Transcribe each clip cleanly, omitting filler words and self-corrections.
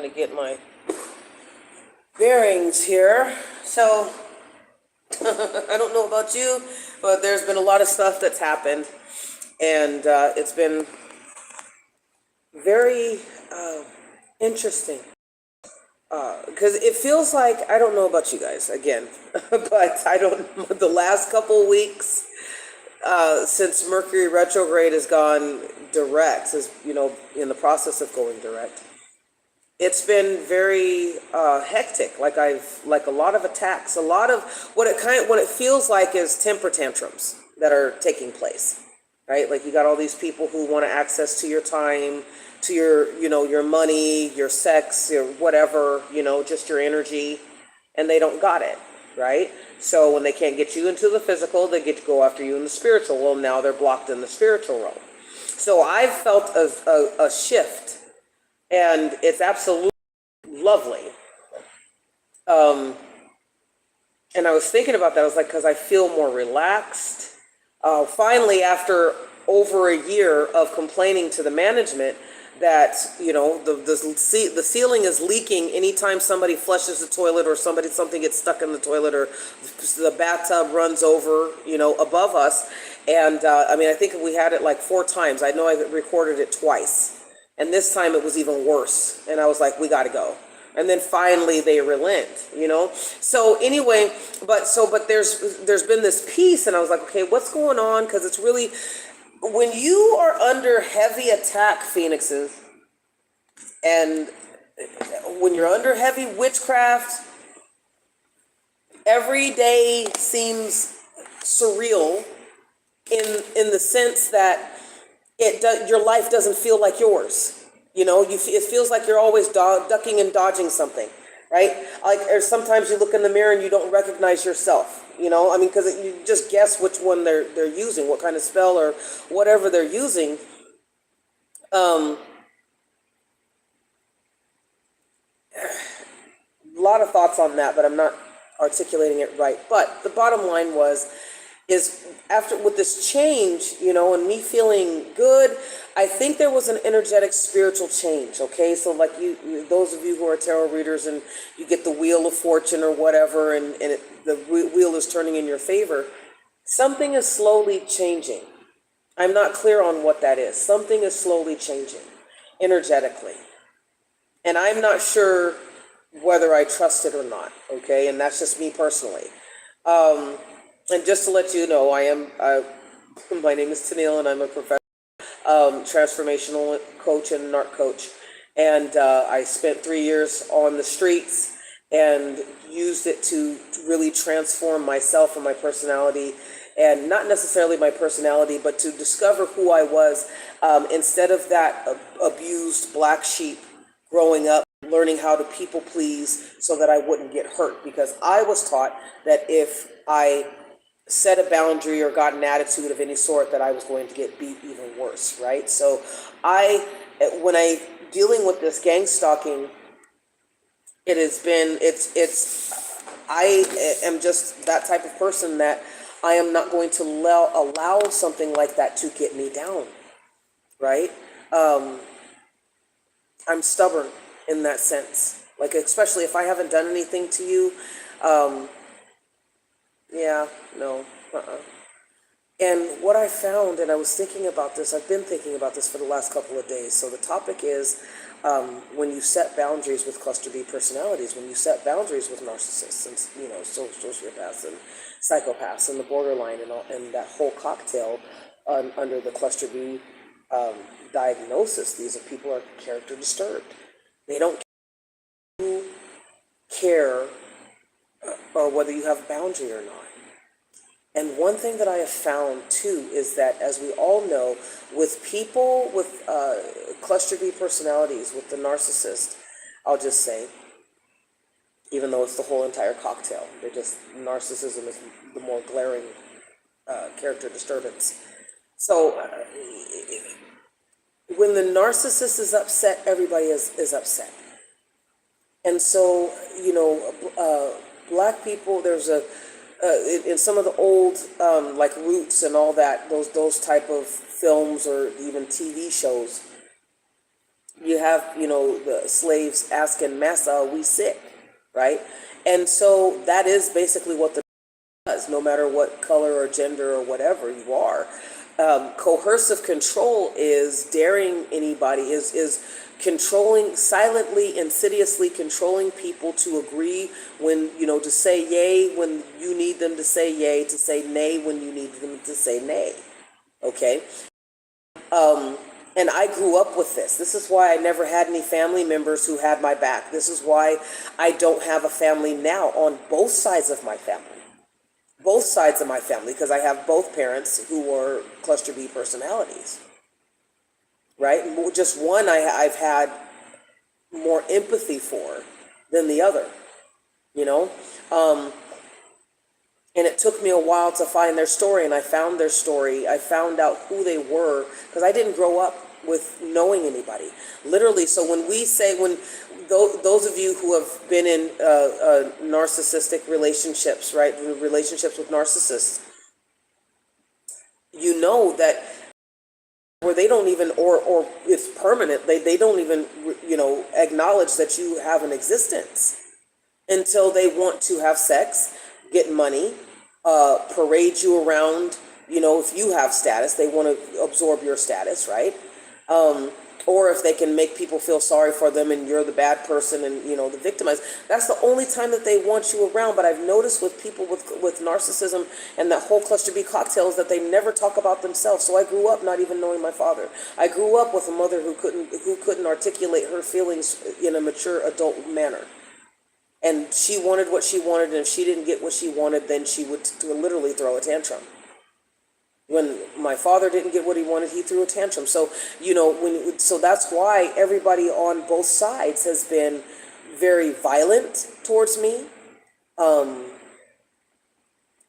to get my bearings here. So, I don't know about you, but there's been a lot of stuff that's happened, and it's been very interesting. Because it feels like, I don't know about you guys, again, but I don't, the last couple weeks, since Mercury retrograde has gone direct, is, in the process of going direct, it's been very hectic. Like a lot of attacks, a lot of what it feels like is temper tantrums that are taking place, right? Like you got all these people who want access to your time, to your money, your sex, your whatever, just your energy, and they don't got it, right? So when they can't get you into the physical, they get to go after you in the spiritual. Well, now they're blocked in the spiritual realm. So I've felt a shift, and it's absolutely lovely. And I was thinking about that. I was like, because I feel more relaxed. Finally, after over a year of complaining to the management that the ceiling is leaking anytime somebody flushes the toilet, or something gets stuck in the toilet, or the bathtub runs over above us. And I think we had it like 4 times. I know I recorded it twice, and this time it was even worse, and I was like, we got to go. And then finally they relent, so anyway, but there's been this peace, and I was like, okay, what's going on? Because it's really, when you are under heavy attack, phoenixes, and when you're under heavy witchcraft, every day seems surreal in the sense that your life doesn't feel like yours. It feels like you're always ducking and dodging something, right? Or sometimes you look in the mirror and you don't recognize yourself. Because you just guess which one they're using, what kind of spell or whatever they're using. A lot of thoughts on that, but I'm not articulating it right. But the bottom line is after with this change, and me feeling good, I think there was an energetic spiritual change. Okay, so like those of you who are tarot readers, and you get the Wheel of Fortune or whatever, and the wheel is turning in your favor. Something is slowly changing. I'm not clear on what that is. Something is slowly changing energetically, and I'm not sure whether I trust it or not. Okay, and that's just me personally. And just to let you know, my name is Tennille, and I'm a professional transformational coach and narc coach. And I spent 3 years on the streets and used it to really transform myself and my personality, and not necessarily my personality, but to discover who I was, instead of that abused black sheep growing up, learning how to people please so that I wouldn't get hurt, because I was taught that if I set a boundary or got an attitude of any sort, that I was going to get beat even worse, right? So when I dealing with this gang stalking, I am just that type of person that I am not going to allow something like that to get me down, right? I'm stubborn in that sense, like especially if I haven't done anything to you. Yeah, no, And what I found, and I was thinking about this, I've been thinking about this for the last couple of days. So the topic is when you set boundaries with cluster B personalities, when you set boundaries with narcissists and sociopaths and psychopaths and the borderline and that whole cocktail under the cluster B diagnosis. These are people who are character disturbed. They don't care whether you have a boundary or not. And one thing that I have found too is that, as we all know, with people with cluster B personalities, with the narcissist, I'll just say, even though it's the whole entire cocktail, narcissism is the more glaring character disturbance. So when the narcissist is upset, everybody is upset. And so, black people, there's in some of the old like Roots and all that, those type of films or even TV shows, You have, the slaves asking, Massa, are we sick? Right? And so that is basically what the does, no matter what color or gender or whatever you are. Coercive control is daring anybody, is controlling, silently, insidiously controlling people to agree when, to say yay when you need them to say yay, to say nay when you need them to say nay. Okay? And I grew up with this. This is why I never had any family members who had my back. This is why I don't have a family now on both sides of my family. Both sides of my family, because I have both parents who were cluster B personalities. Right? Just one I've had more empathy for than the other, you know? And it took me a while to find their story, and I found their story. I found out who they were, because I didn't grow up with knowing anybody. Literally, so when we say, those of you who have been in narcissistic relationships, right, relationships with narcissists, you know that where they don't even, or it's permanent, they don't even, acknowledge that you have an existence until they want to have sex, get money, parade you around. If you have status, they want to absorb your status, right? Or if they can make people feel sorry for them and you're the bad person and, the victimized. That's the only time that they want you around. But I've noticed with people with narcissism and that whole cluster B cocktail is that they never talk about themselves. So I grew up not even knowing my father. I grew up with a mother who couldn't articulate her feelings in a mature adult manner. And she wanted what she wanted, and if she didn't get what she wanted, then she would literally throw a tantrum. When my father didn't get what he wanted, he threw a tantrum. So, so that's why everybody on both sides has been very violent towards me,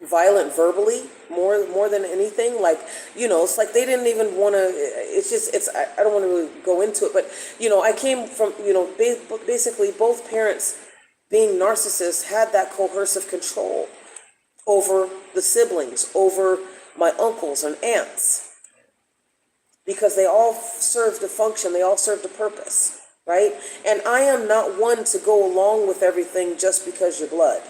violent verbally, more than anything. Like, it's like they didn't even want to, I don't want to really go into it, but, I came from, basically both parents being narcissists had that coercive control over the siblings, over my uncles and aunts, because they all served a function, they all served a purpose, right? And I am not one to go along with everything just because you're blood.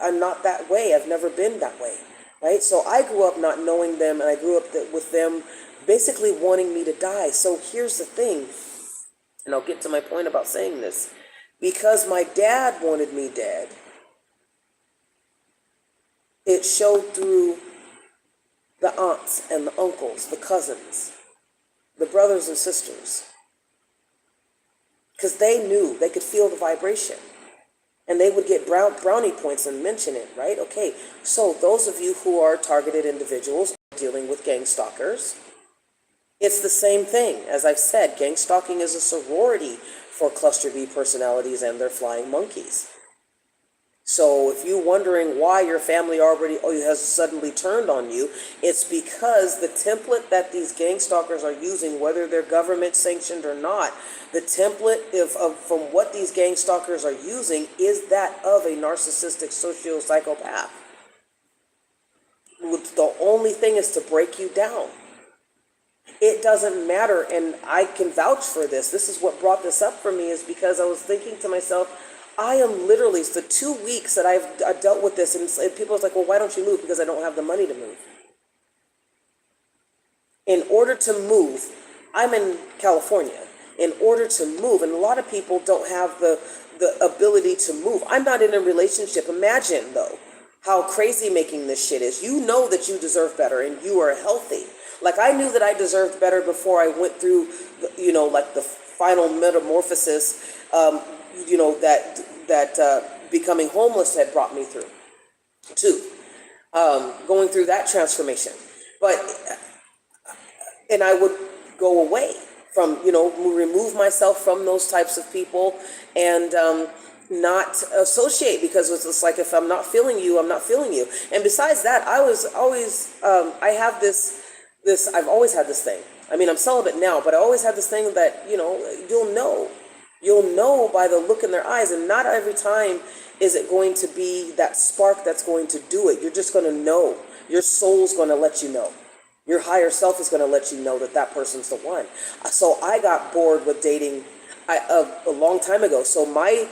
I'm not that way. I've never been that way, right? So I grew up not knowing them, and I grew up with them basically wanting me to die. So here's the thing, and I'll get to my point about saying this. Because my dad wanted me dead, it showed through the aunts and the uncles, the cousins, the brothers and sisters. Because they knew, they could feel the vibration. And they would get brownie points and mention it, right? Okay, so those of you who are targeted individuals dealing with gang stalkers, it's the same thing. As I've said, gang stalking is a sorority for cluster B personalities and their flying monkeys. So if you're wondering why your family already has suddenly turned on you, it's because the template that these gang stalkers are using, whether they're government sanctioned or not, the template from what these gang stalkers are using is that of a narcissistic socio-psychopath. The only thing is to break you down. It doesn't matter, and I can vouch for this. This is what brought this up for me, is because I was thinking to myself, I am literally, it's the 2 weeks that I've dealt with this, and people are like, well, why don't you move? Because I don't have the money to move. In order to move, I'm in California. In order to move, and a lot of people don't have the ability to move. I'm not in a relationship. Imagine, though, how crazy making this shit is. You know that you deserve better, and you are healthy. Like, I knew that I deserved better before I went through, like the final metamorphosis, that becoming homeless had brought me through, too. Going through that transformation. And I would go away from, remove myself from those types of people and not associate, because it's just like, if I'm not feeling you, I'm not feeling you. And besides that, I was always, I have this, I've always had this thing. I mean, I'm celibate now, but I always had this thing that, you'll know by the look in their eyes, and not every time is it going to be that spark that's going to do it. You're just going to know. Your soul's going to let you know. Your higher self is going to let you know that that person's the one. So I got bored with dating a long time ago. So my,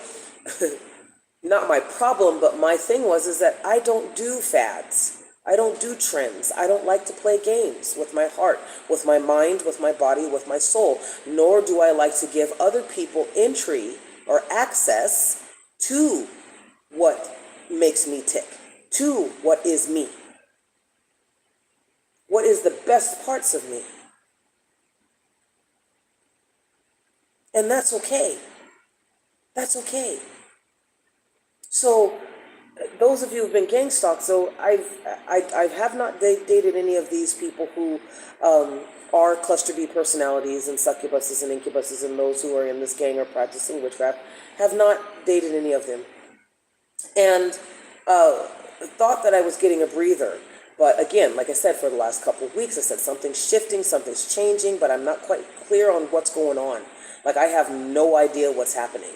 not my problem, but my thing is that I don't do fads. I don't do trends. I don't like to play games with my heart, with my mind, with my body, with my soul. Nor do I like to give other people entry or access to what makes me tick, to what is me. What is the best parts of me? And that's okay. That's okay. So those of you who've been gang stalked, so I have not dated any of these people who are cluster B personalities and succubuses and incubuses, and those who are in this gang or practicing witchcraft. Have not dated any of them. And thought that I was getting a breather. But again, like I said, for the last couple of weeks, I said something's shifting, something's changing, but I'm not quite clear on what's going on. Like, I have no idea what's happening.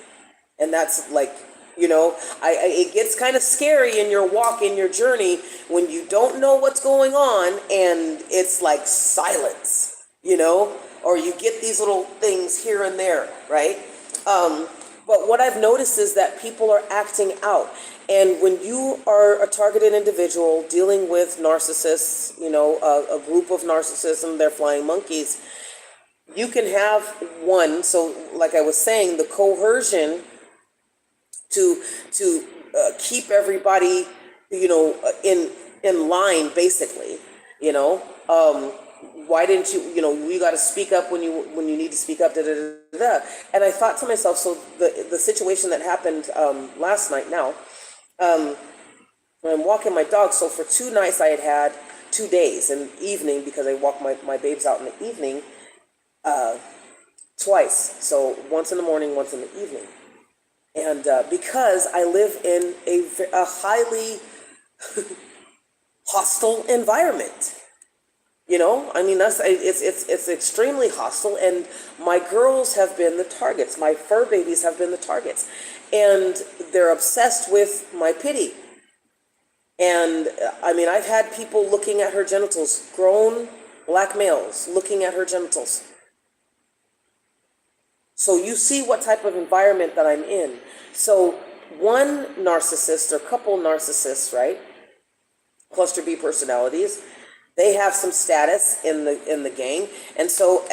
And that's like, it gets kind of scary in your walk, in your journey, when you don't know what's going on and it's like silence, or you get these little things here and there, right? But what I've noticed is that people are acting out. And when you are a targeted individual dealing with narcissists, a group of narcissists and their flying monkeys, you can have one. So like I was saying, the coercion to keep everybody, in line, basically, why didn't you got to speak up when you need to speak up, da, da, da, da. And I thought to myself, so the situation that happened last night now, when I'm walking my dog, so for 2 nights I had 2 days, in the evening, because I walk my babes out in the evening, twice. So once in the morning, once in the evening. And because I live in a highly hostile environment, it's extremely hostile, and my girls have been the targets. My fur babies have been the targets, and they're obsessed with my pity. And I've had people looking at her genitals, grown black males looking at her genitals. So you see what type of environment that I'm in. So one narcissist or couple narcissists, right? Cluster B personalities, they have some status in the gang, and so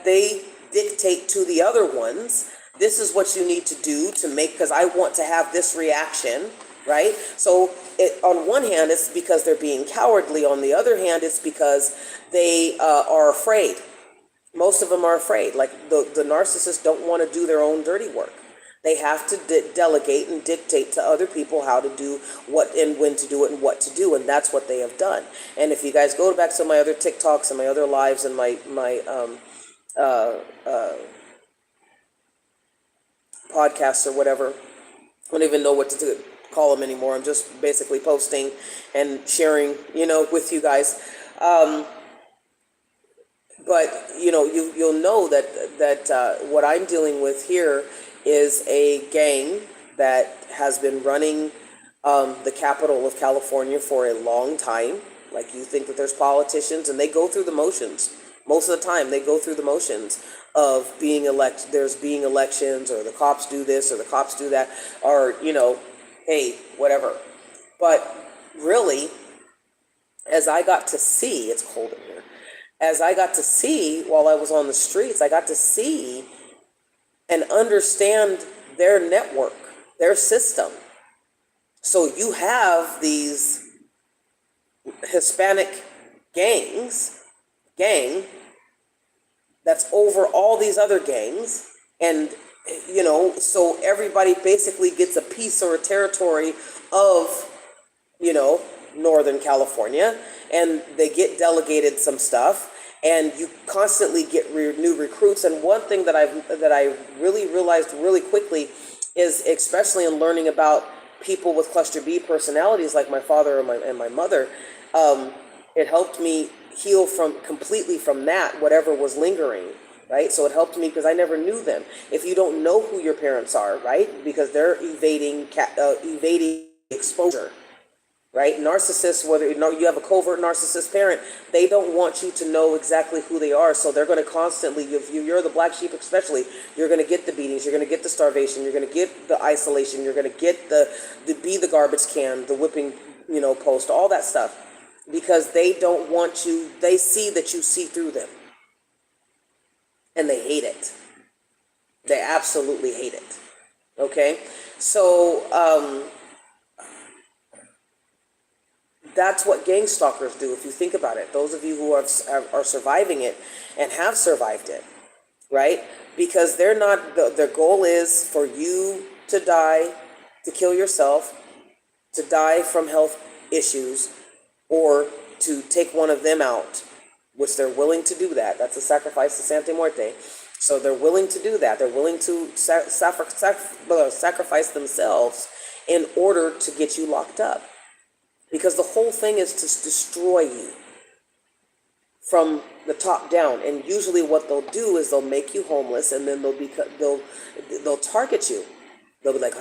they dictate to the other ones, this is what you need to do to make, because I want to have this reaction, right? So on one hand, it's because they're being cowardly. On the other hand, it's because they are afraid. Most of them are afraid. Like the narcissists don't want to do their own dirty work. They have to delegate and dictate to other people how to do what and when to do it and what to do, and that's what they have done. And if you guys go back to my other TikToks and my other lives and my podcasts or whatever, I don't even know what to call them anymore. I'm just basically posting and sharing, with you guys. But you'll know that what I'm dealing with here is a gang that has been running the capital of California for a long time. Like, you think that there's politicians, and they go through the motions. Most of the time, they go through the motions of being elected. There's being elections, or the cops do this, or the cops do that, or, hey, whatever. But really, as I got to see, it's cold in here. As I got to see while I was on the streets, I got to see and understand their network, their system. So you have these Hispanic gang that's over all these other gangs, and so everybody basically gets a piece or a territory of Northern California, and they get delegated some stuff, and you constantly get new recruits. And one thing that I really realized really quickly is, especially in learning about people with cluster B personalities like my father and my mother, it helped me heal completely from that, whatever was lingering, right? So it helped me because I never knew them. If you don't know who your parents are, right, because they're evading exposure, right? Narcissists, whether you have a covert narcissist parent, they don't want you to know exactly who they are. So they're going to constantly, if you're the black sheep especially, you're going to get the beatings, you're going to get the starvation, you're going to get the isolation, you're going to get the be the garbage can, the whipping, post, all that stuff. Because they don't want you, they see that you see through them. And they hate it. They absolutely hate it. Okay? So, that's what gang stalkers do, if you think about it. Those of you who are surviving it and have survived it, right? Because they're not, their goal is for you to die, to kill yourself, to die from health issues, or to take one of them out, which they're willing to do that. That's a sacrifice to Santa Muerte. So they're willing to do that. They're willing to sacrifice themselves in order to get you locked up. Because the whole thing is to destroy you from the top down. And usually what they'll do is they'll make you homeless, and then they'll target you. They'll be like,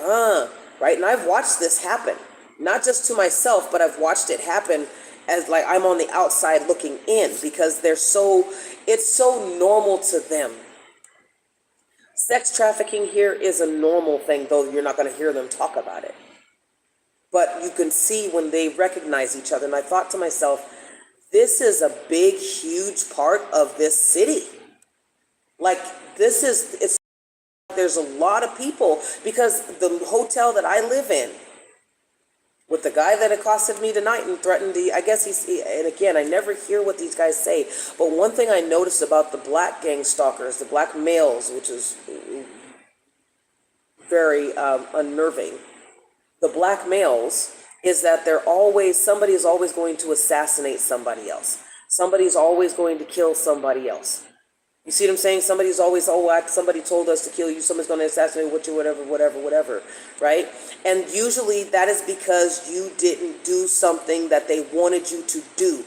right? And I've watched this happen, not just to myself, but I've watched it happen as like I'm on the outside looking in, because it's so normal to them. Sex trafficking here is a normal thing, though you're not going to hear them talk about it. But you can see when they recognize each other. And I thought to myself, this is a big, huge part of this city. Like, there's a lot of people, because the hotel that I live in, with the guy that accosted me tonight and threatened and again, I never hear what these guys say. But one thing I noticed about the black gang stalkers, the black males, which is very unnerving, the black males, is that somebody is always going to assassinate somebody else. Somebody's always going to kill somebody else. You see what I'm saying? Somebody's always, somebody told us to kill you, somebody's going to assassinate you, whatever, right? And usually that is because you didn't do something that they wanted you to do,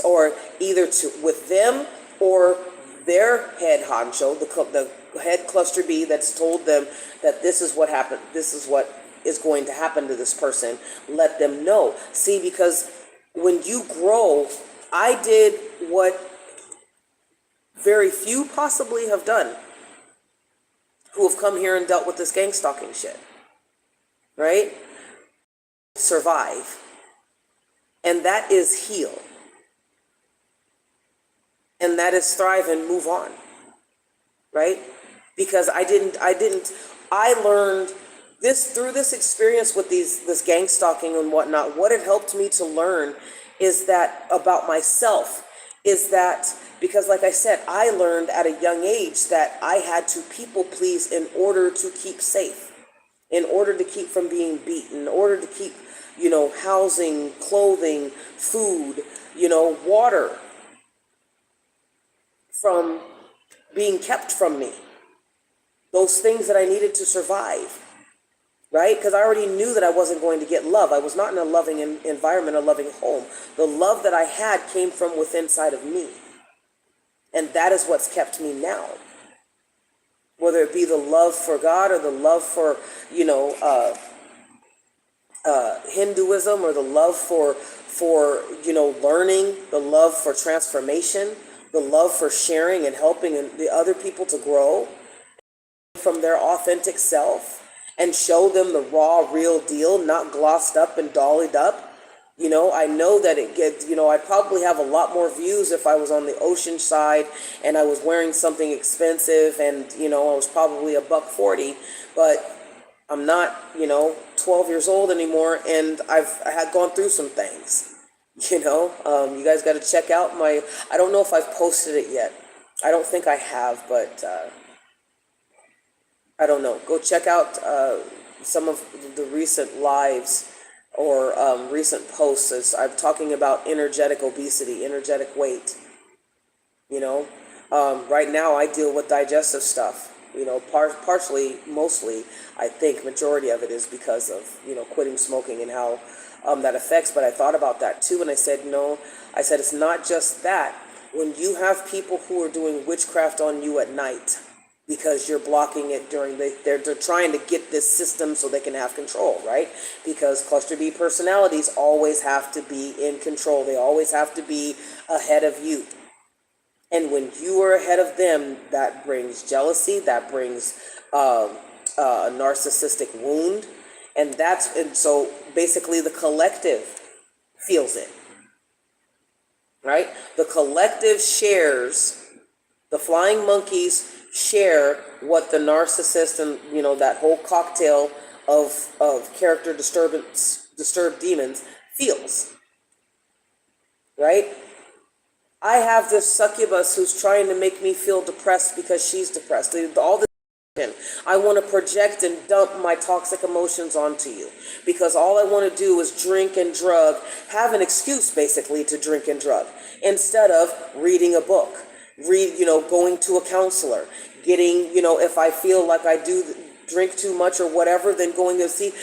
or either with them or their head honcho, the head cluster B that's told them that this is what happened, this is what is going to happen to this person. Let them know. See, because when you grow, I did what very few possibly have done who have come here and dealt with this gang stalking shit, right? Survive. And that is heal. And that is thrive and move on, right? Because I learned this through this experience with this gang stalking and whatnot. What it helped me to learn is that about myself, is that because, like I said, I learned at a young age that I had to people please in order to keep safe, in order to keep from being beaten, in order to keep, housing, clothing, food, water from being kept from me. Those things that I needed to survive, right? Because I already knew that I wasn't going to get love. I was not in a loving environment, a loving home. The love that I had came from within inside of me. And that is what's kept me now. Whether it be the love for God or the love for, Hinduism, or the love for learning, the love for transformation, the love for sharing and helping the other people to grow from their authentic self and show them the raw, real deal, not glossed up and dollied up. I know that it gets, I'd probably have a lot more views if I was on the ocean side and I was wearing something expensive and, I was probably $140, but I'm not, 12 years old anymore, and I had gone through some things, you guys got to check out I don't know if I've posted it yet. I don't think I have, but I don't know. Go check out some of the recent lives or recent posts. I'm talking about energetic obesity, energetic weight. Right now I deal with digestive stuff. Partially, mostly, I think majority of it is because of, quitting smoking and how that affects. But I thought about that too, and I said, no, it's not just that. When you have people who are doing witchcraft on you at night, because you're blocking it during they're trying to get this system so they can have control, right? Because cluster B personalities always have to be in control. They always have to be ahead of you. And when you are ahead of them, that brings jealousy, that brings a narcissistic wound. And so basically the collective feels it, right? The collective shares, the flying monkeys share what the narcissist and, that whole cocktail of character disturbed demons feels, right? I have this succubus who's trying to make me feel depressed because she's depressed. All this, I want to project and dump my toxic emotions onto you because all I want to do is drink and drug, have an excuse basically to drink and drug instead of reading a book, going to a counselor, getting, if I feel like I do drink too much or whatever, then going to see,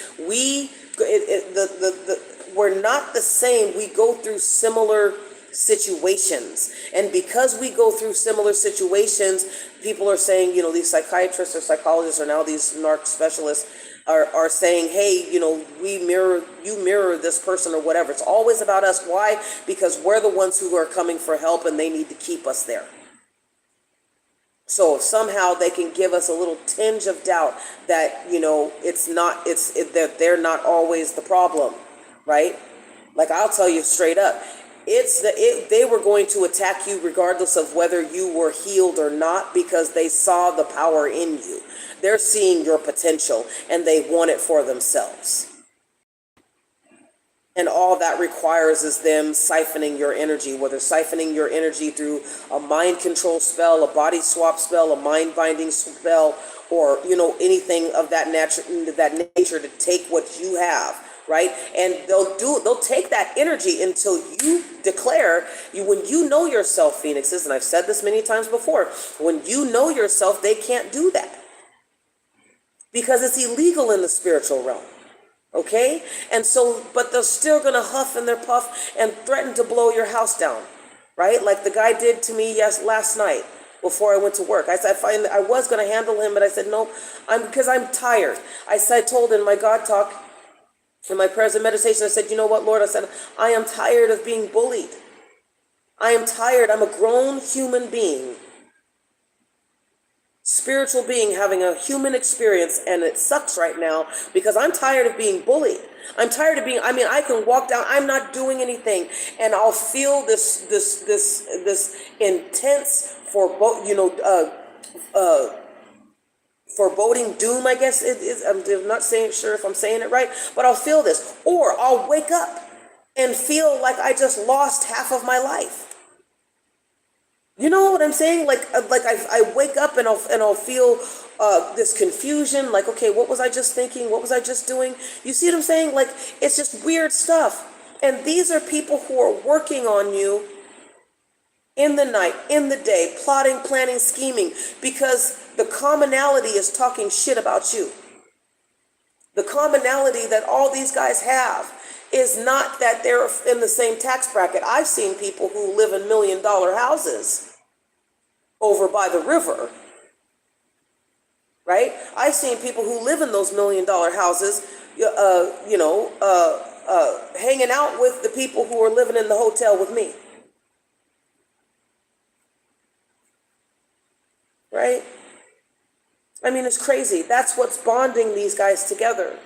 we're not the same. We go through similar situations, and because we go through similar situations, people are saying, these psychiatrists or psychologists or now these Narc specialists are saying, hey, you mirror this person or whatever. It's always about us. Why? Because we're the ones who are coming for help and they need to keep us there. So if somehow they can give us a little tinge of doubt that, that they're not always the problem, right? Like, I'll tell you straight up, they were going to attack you regardless of whether you were healed or not, because they saw the power in you. They're seeing your potential and they want it for themselves. And all that requires is them siphoning your energy, whether siphoning your energy through a mind control spell, a body swap spell, a mind binding spell, or, anything of that nature to take what you have. Right? And they'll take that energy until you declare, when you know yourself, Phoenixes, and I've said this many times before, when you know yourself, they can't do that because it's illegal in the spiritual realm. Okay? And so, but they're still going to huff and their puff and threaten to blow your house down. Right? Like the guy did to me last night before I went to work. I said, I was going to handle him, but I said, no, because I'm tired. I told in my God talk, in my prayers and meditation, I said, you know what, Lord? I said, I am tired of being bullied. I am tired. I'm a grown human being, spiritual being, having a human experience, and it sucks right now because I'm tired of being bullied. I'm tired of I can walk down, I'm not doing anything, and I'll feel this intense foreboding doom, I guess it is. I'm not sure if I'm saying it right, but I'll feel this. Or I'll wake up and feel like I just lost half of my life. You know what I'm saying? Like I wake up and I'll feel this confusion, like, okay, what was I just thinking? What was I just doing? You see what I'm saying? Like, it's just weird stuff. And these are people who are working on you in the night, in the day, plotting, planning, scheming, because the commonality is talking shit about you. The commonality that all these guys have is not that they're in the same tax bracket. I've seen people who live in $1 million houses over by the river, right? I've seen people who live in those $1 million houses, hanging out with the people who are living in the hotel with me. Right? I mean, it's crazy. That's what's bonding these guys together,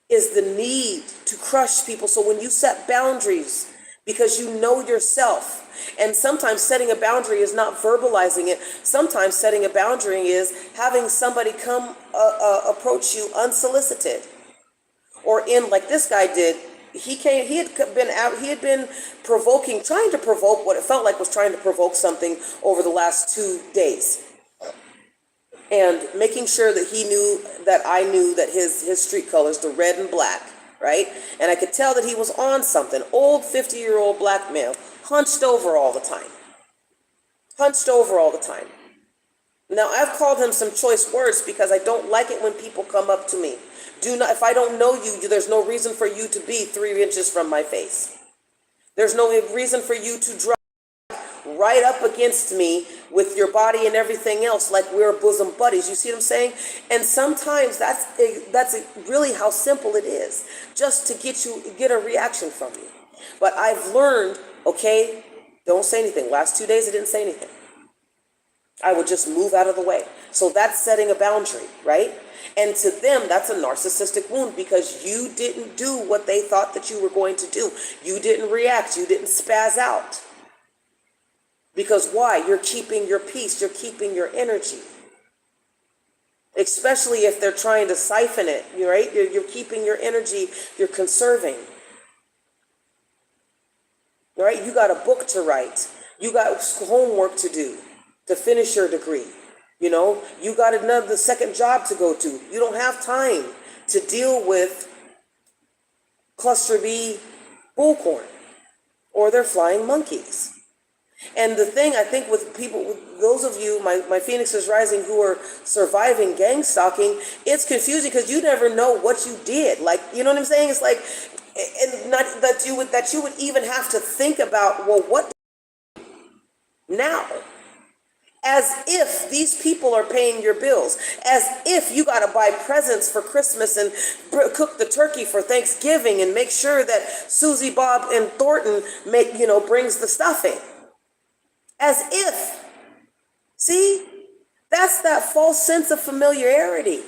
is the need to crush people. So when you set boundaries, because you know yourself, and sometimes setting a boundary is not verbalizing it. Sometimes setting a boundary is having somebody come approach you unsolicited, or in, like this guy did. He had been provoking, trying to provoke what it felt like was trying to provoke something over the last 2 days. And making sure that he knew that I knew that his street colors, the red and black, right? And I could tell that he was on something. Old 50-year-old black male, hunched over all the time. Hunched over all the time. Now, I've called him some choice words because I don't like it when people come up to me. If I don't know you, there's no reason for you to be 3 inches from my face. There's no reason for you to drive right up against me with your body and everything else, like we're bosom buddies. You see what I'm saying? And sometimes that's really how simple it is, just to get a reaction from you. But I've learned, okay, don't say anything. Last 2 days I didn't say anything. I would just move out of the way. So that's setting a boundary, right? And to them, that's a narcissistic wound, because you didn't do what they thought that you were going to do. You didn't react. You didn't spaz out. Because why? You're keeping your peace. You're keeping your energy. Especially if they're trying to siphon it, right? You're keeping your energy. You're conserving. Right? You got a book to write. You got homework to do to finish your degree. You know, you got the second job to go to. You don't have time to deal with cluster B bullcorn or their flying monkeys. And the thing I think with people, with those of you, my Phoenix is rising, who are surviving gang stalking, it's confusing because you never know what you did. Like, you know what I'm saying? It's like, and not that you would even have to think about, well, what now? As if these people are paying your bills, as if you got to buy presents for Christmas and cook the turkey for Thanksgiving and make sure that Susie, Bob, and Thornton brings the stuffing. As if. See, that's that false sense of familiarity.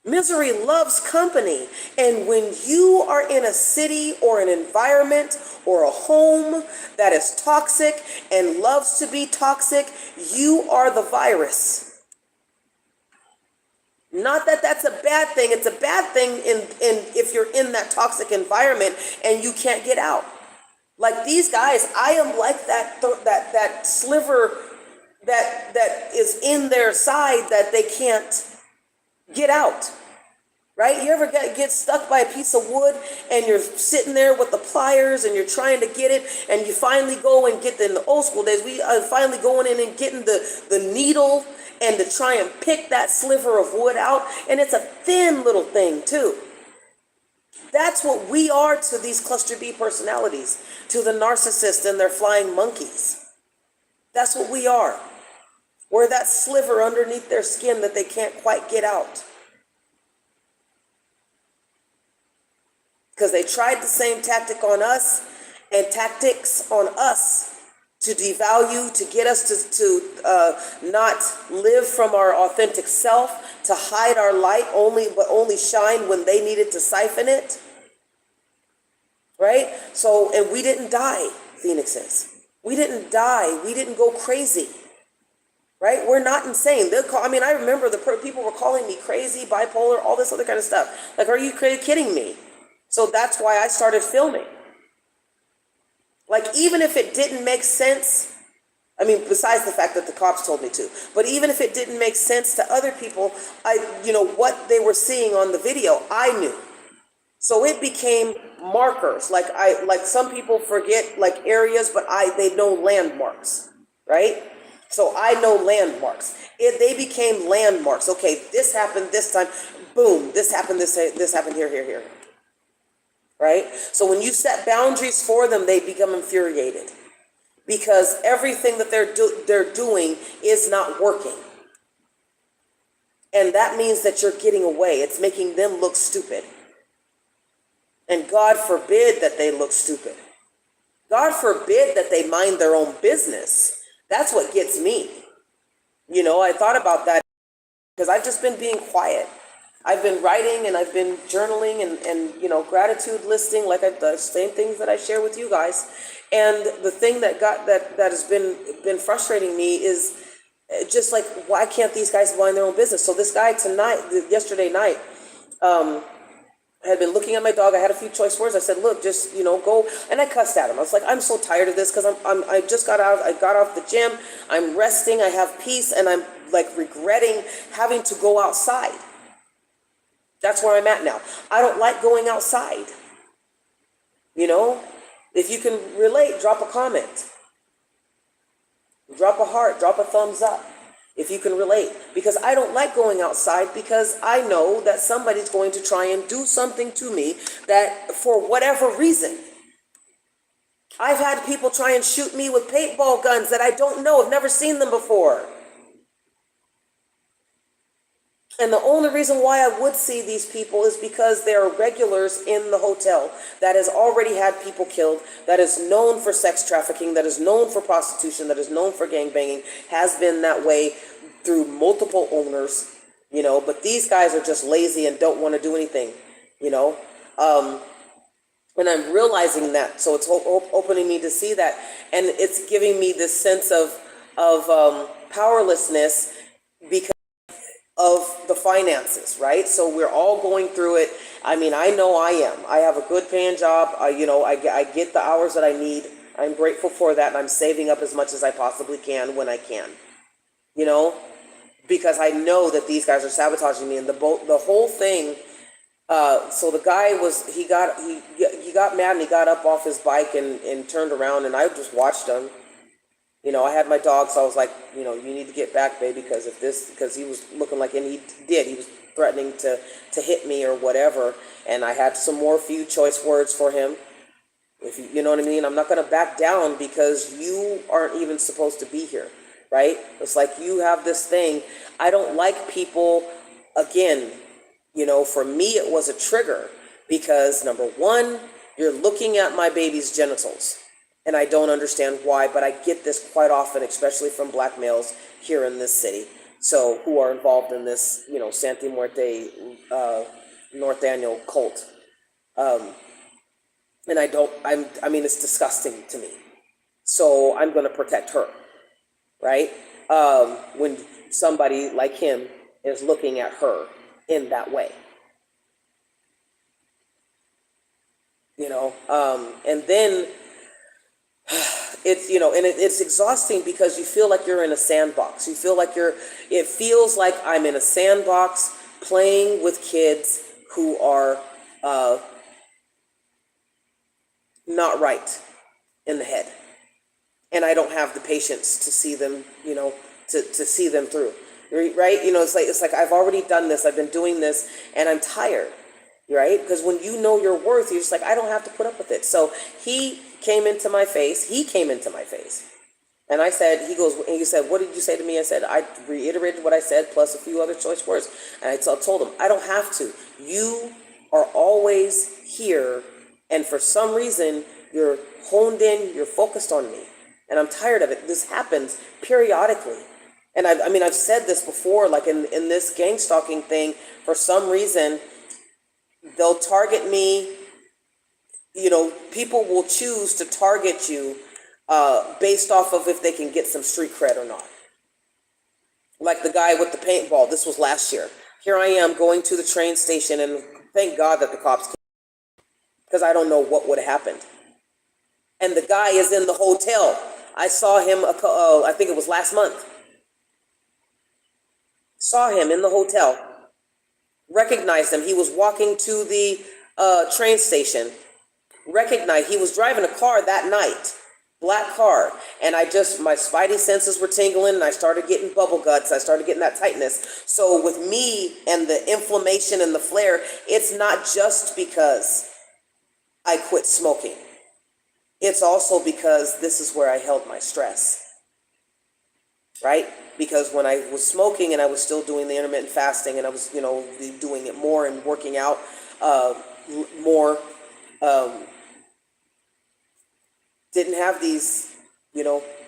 Misery loves company. And when you are in a city or an environment or a home that is toxic and loves to be toxic, you are the virus. Not that that's a bad thing. It's a bad thing if you're in that toxic environment and you can't get out. Like these guys, I am like that sliver that is in their side that they can't get out, right? You ever get stuck by a piece of wood and you're sitting there with the pliers and you're trying to get it, and you finally go and get in the old school days, we are finally going in and getting the needle and to try and pick that sliver of wood out, and it's a thin little thing too. That's what we are to these cluster B personalities, to the narcissist and their flying monkeys. That's what we are. We're that sliver underneath their skin that they can't quite get out. Because they tried the same tactic on us and tactics on us to devalue, to get us to not live from our authentic self, to hide our light but only shine when they needed to siphon it. Right? So, and we didn't die, Phoenixes. We didn't die. We didn't go crazy. Right? We're not insane. I remember the people were calling me crazy, bipolar, all this other kind of stuff. Like, are you kidding me? So that's why I started filming. Like, even if it didn't make sense, besides the fact that the cops told me to, but even if it didn't make sense to other people, what they were seeing on the video, I knew. So it became markers. Like some people forget like areas, but they know landmarks, right? So I know landmarks. They became landmarks. Okay, this happened this time. Boom, this happened here. Right? So when you set boundaries for them, they become infuriated because everything that they're doing is not working. And that means that you're getting away. It's making them look stupid. And God forbid that they look stupid. God forbid that they mind their own business. That's what gets me. I thought about that because I've just been being quiet. I've been writing and I've been journaling and gratitude listing, like the same things that I share with you guys. And the thing that has been frustrating me is just like, why can't these guys mind their own business? So this guy yesterday night, had been looking at my dog. I had a few choice words. I said, look, just, go. And I cussed at him. I was like, I'm so tired of this because I just got off the gym. I'm resting. I have peace. And I'm like regretting having to go outside. That's where I'm at now. I don't like going outside. If you can relate, drop a comment. Drop a heart, drop a thumbs up. If you can relate, because I don't like going outside because I know that somebody's going to try and do something to me that for whatever reason. I've had people try and shoot me with paintball guns that I don't know, I've never seen them before. And the only reason why I would see these people is because they are regulars in the hotel that has already had people killed, that is known for sex trafficking, that is known for prostitution, that is known for gangbanging, has been that way through multiple owners, but these guys are just lazy and don't want to do anything, you know. And I'm realizing that, so it's opening me to see that, and it's giving me this sense of powerlessness because of the finances, right? So we're all going through it. I mean, I know I am. I have a good paying job. I get the hours that I need. I'm grateful for that, and I'm saving up as much as I possibly can when I can, because I know that these guys are sabotaging me. And the whole thing. So the guy he got mad and he got up off his bike and turned around, and I just watched him. I had my dog, so I was like, you need to get back, baby, because he was looking like, and he was threatening to hit me or whatever. And I had some more few choice words for him. If you know what I mean, I'm not going to back down because you aren't even supposed to be here, right? It's like you have this thing. I don't like people, again, for me, it was a trigger because number one, you're looking at my baby's genitals. And I don't understand why, but I get this quite often, especially from black males here in this city. So who are involved in this, Santa Muerte, North Daniel cult. And it's disgusting to me. So I'm going to protect her, right? When somebody like him is looking at her in that way. And then it's exhausting because you feel like you're in a sandbox. You feel like it feels like I'm in a sandbox playing with kids who are not right in the head. And I don't have the patience to see them, to see them through, right? It's like I've already done this. I've been doing this and I'm tired, right? Because when you know your worth, you're just like, I don't have to put up with it. So he came into my face. And I said, he said, what did you say to me? I said, I reiterated what I said, plus a few other choice words. And I told him, I don't have to. You are always here. And for some reason, you're honed in, you're focused on me. And I'm tired of it. This happens periodically. And I've said this before, like in this gang stalking thing, for some reason, they'll target me. People will choose to target you based off of if they can get some street cred or not. Like the guy with the paintball, this was last year. Here I am going to the train station, and thank God that the cops came, because I don't know what would have happened. And the guy is in the hotel. I saw him, I think it was last month. Saw him in the hotel. Recognized him. He was walking to the train station. Recognized, he was driving a car that night. Black car. And my spidey senses were tingling, and I started getting bubble guts. I started getting that tightness. So with me and the inflammation and the flare, it's not just because I quit smoking. It's also because this is where I held my stress, right? Because when I was smoking and I was still doing the intermittent fasting and I was, doing it more and working out more, didn't have these,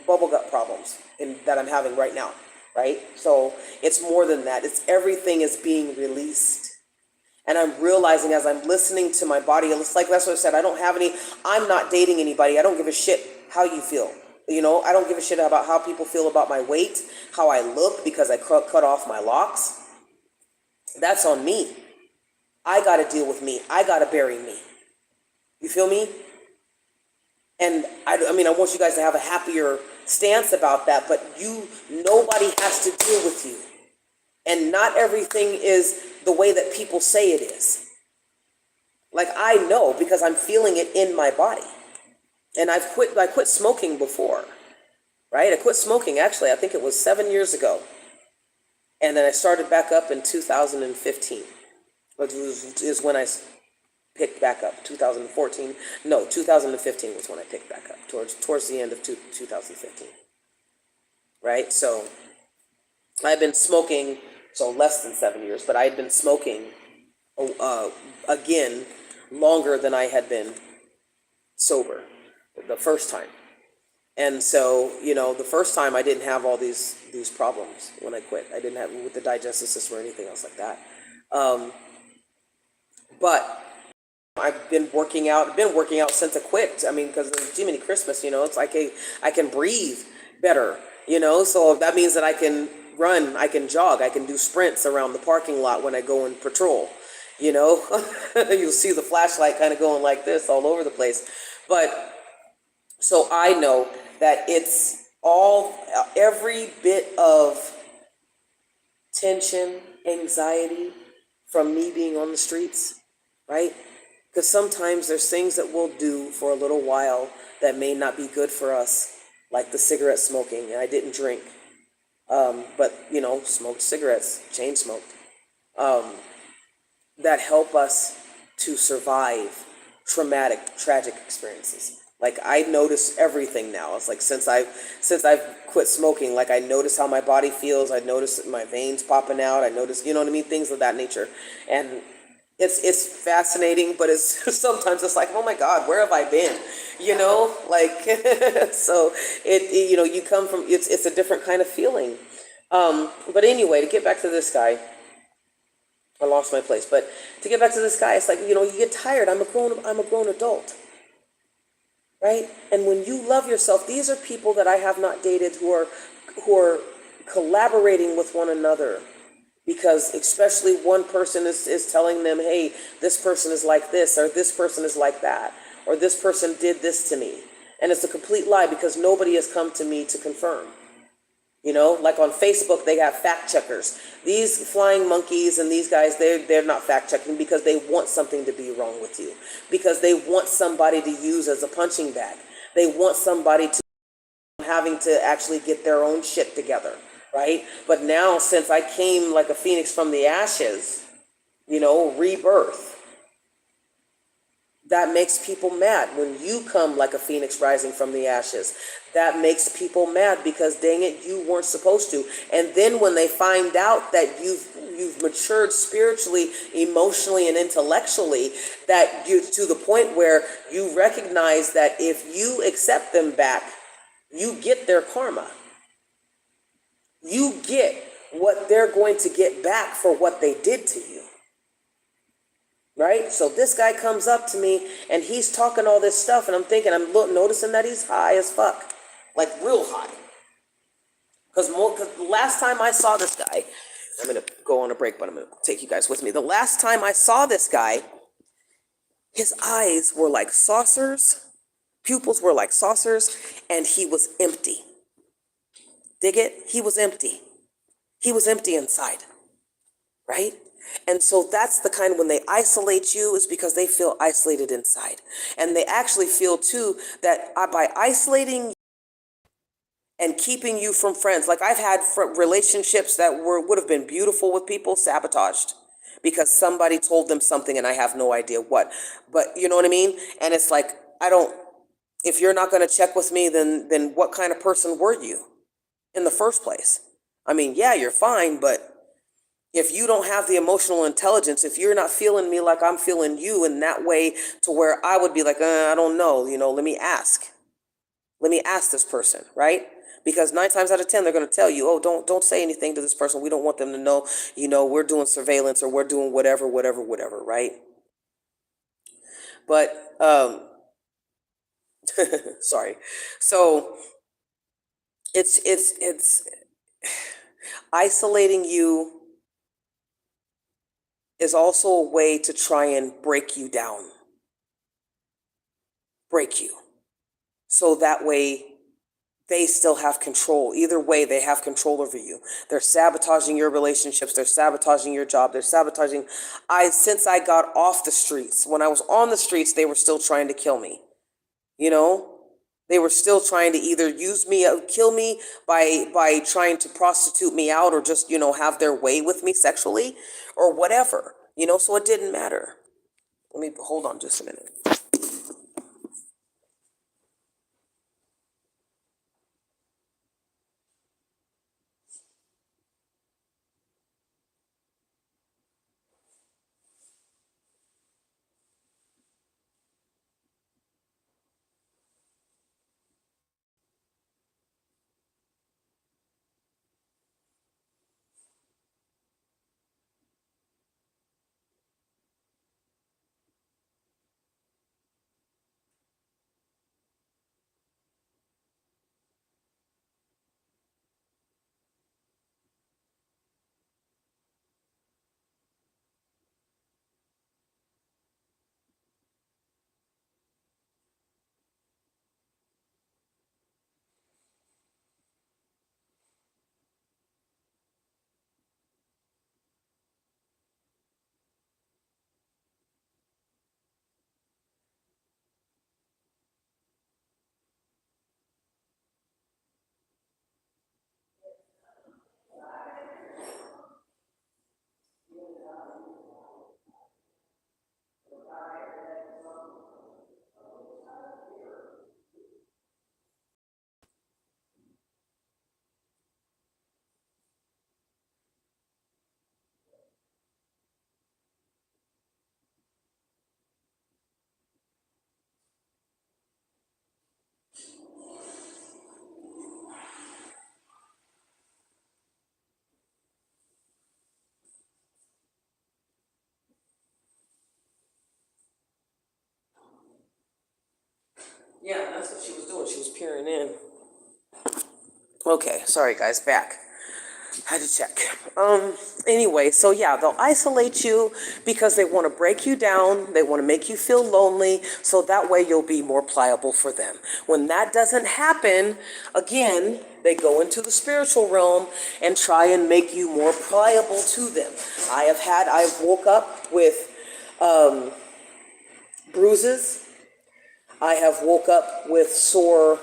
bubble gut problems that I'm having right now, right? So it's more than that. It's everything is being released. And I'm realizing as I'm listening to my body, it's like, that's what I said, I'm not dating anybody. I don't give a shit how you feel. I don't give a shit about how people feel about my weight, how I look because I cut off my locks. That's on me. I got to deal with me. I got to bury me. You feel me? And I want you guys to have a happier stance about that, but nobody has to deal with you. And not everything is the way that people say it is. Like, I know because I'm feeling it in my body. And I quit smoking before, right? I quit smoking, actually, I think it was 7 years ago. And then I started back up in 2015, which is when I picked back up. 2014, no, 2015 was when I picked back up, towards the end of 2015, right? So I've been smoking, so less than 7 years, but I had been smoking uh, again longer than I had been sober the first time. And so, the first time I didn't have all these problems when I quit. I didn't have with the digestive system or anything else like that. But I've been working out. I've been working out since I quit. I mean, because of Jiminy Christmas, it's like I can breathe better. So that means that I can run, I can jog, I can do sprints around the parking lot when I go and patrol. You'll see the flashlight kind of going like this all over the place. But so I know that it's every bit of tension, anxiety from me being on the streets, right? Because sometimes there's things that we'll do for a little while that may not be good for us, like the cigarette smoking. And I didn't drink, but smoked cigarettes, chain smoked, that help us to survive tragic experiences. Like I notice everything now. It's like since I've quit smoking, like I notice how my body feels. I notice my veins popping out. I notice, what I mean, things of that nature. And it's fascinating, but it's sometimes it's like, oh my God, where have I been? Like so you come from it's a different kind of feeling. But anyway, to get back to this guy, I lost my place. But to get back to this guy, it's like, you get tired. I'm a grown adult. Right? And when you love yourself, these are people that I have not dated who are collaborating with one another, because especially one person is telling them, hey, this person is like this, or this person is like that, or this person did this to me. And it's a complete lie, because nobody has come to me to confirm. Like on Facebook, they have fact checkers. These flying monkeys and these guys, they're not fact checking because they want something to be wrong with you, because they want somebody to use as a punching bag. They want somebody to having to actually get their own shit together, right? But now, since I came like a phoenix from the ashes, rebirth, that makes people mad. When you come like a phoenix rising from the ashes, that makes people mad, because dang it, you weren't supposed to. And then when they find out that you've matured spiritually, emotionally, and intellectually, that you to the point where you recognize that if you accept them back, you get their karma. You get what they're going to get back for what they did to you. Right? So this guy comes up to me and he's talking all this stuff, and I'm thinking, noticing that he's high as fuck, like real high. Because the last time I saw this guy, I'm going to go on a break, but I'm going to take you guys with me. The last time I saw this guy, his eyes were like saucers, pupils were like saucers, and he was empty. Dig it? He was empty. He was empty inside, right? And so that's the kind, when they isolate you, is because they feel isolated inside. And they actually feel too that by isolating and keeping you from friends, like I've had relationships that would have been beautiful with people sabotaged because somebody told them something and I have no idea what. But you know what I mean? And it's like, if you're not going to check with me, then what kind of person were you in the first place? I mean, yeah, you're fine, but if you don't have the emotional intelligence, if you're not feeling me like I'm feeling you in that way, to where I would be like, I don't know, let me ask this person, right? Because 9 times out of 10, they're going to tell you, oh, don't say anything to this person. We don't want them to know, we're doing surveillance, or we're doing whatever, right? But, sorry. So it's isolating you is also a way to try and break you down, break you. So that way they still have control. Either way, they have control over you. They're sabotaging your relationships. They're sabotaging your job. They're sabotaging. Since I got off the streets, when I was on the streets, they were still trying to kill me. They were still trying to either use me, kill me by trying to prostitute me out, or just, have their way with me sexually or whatever, so it didn't matter. Let me hold on just a minute. Yeah, that's what she was doing. She was peering in. Okay, sorry guys, back. Had to check. Anyway, so yeah, they'll isolate you because they want to break you down. They want to make you feel lonely, so that way you'll be more pliable for them. When that doesn't happen, again, they go into the spiritual realm and try and make you more pliable to them. I've woke up with bruises. I have woke up with sore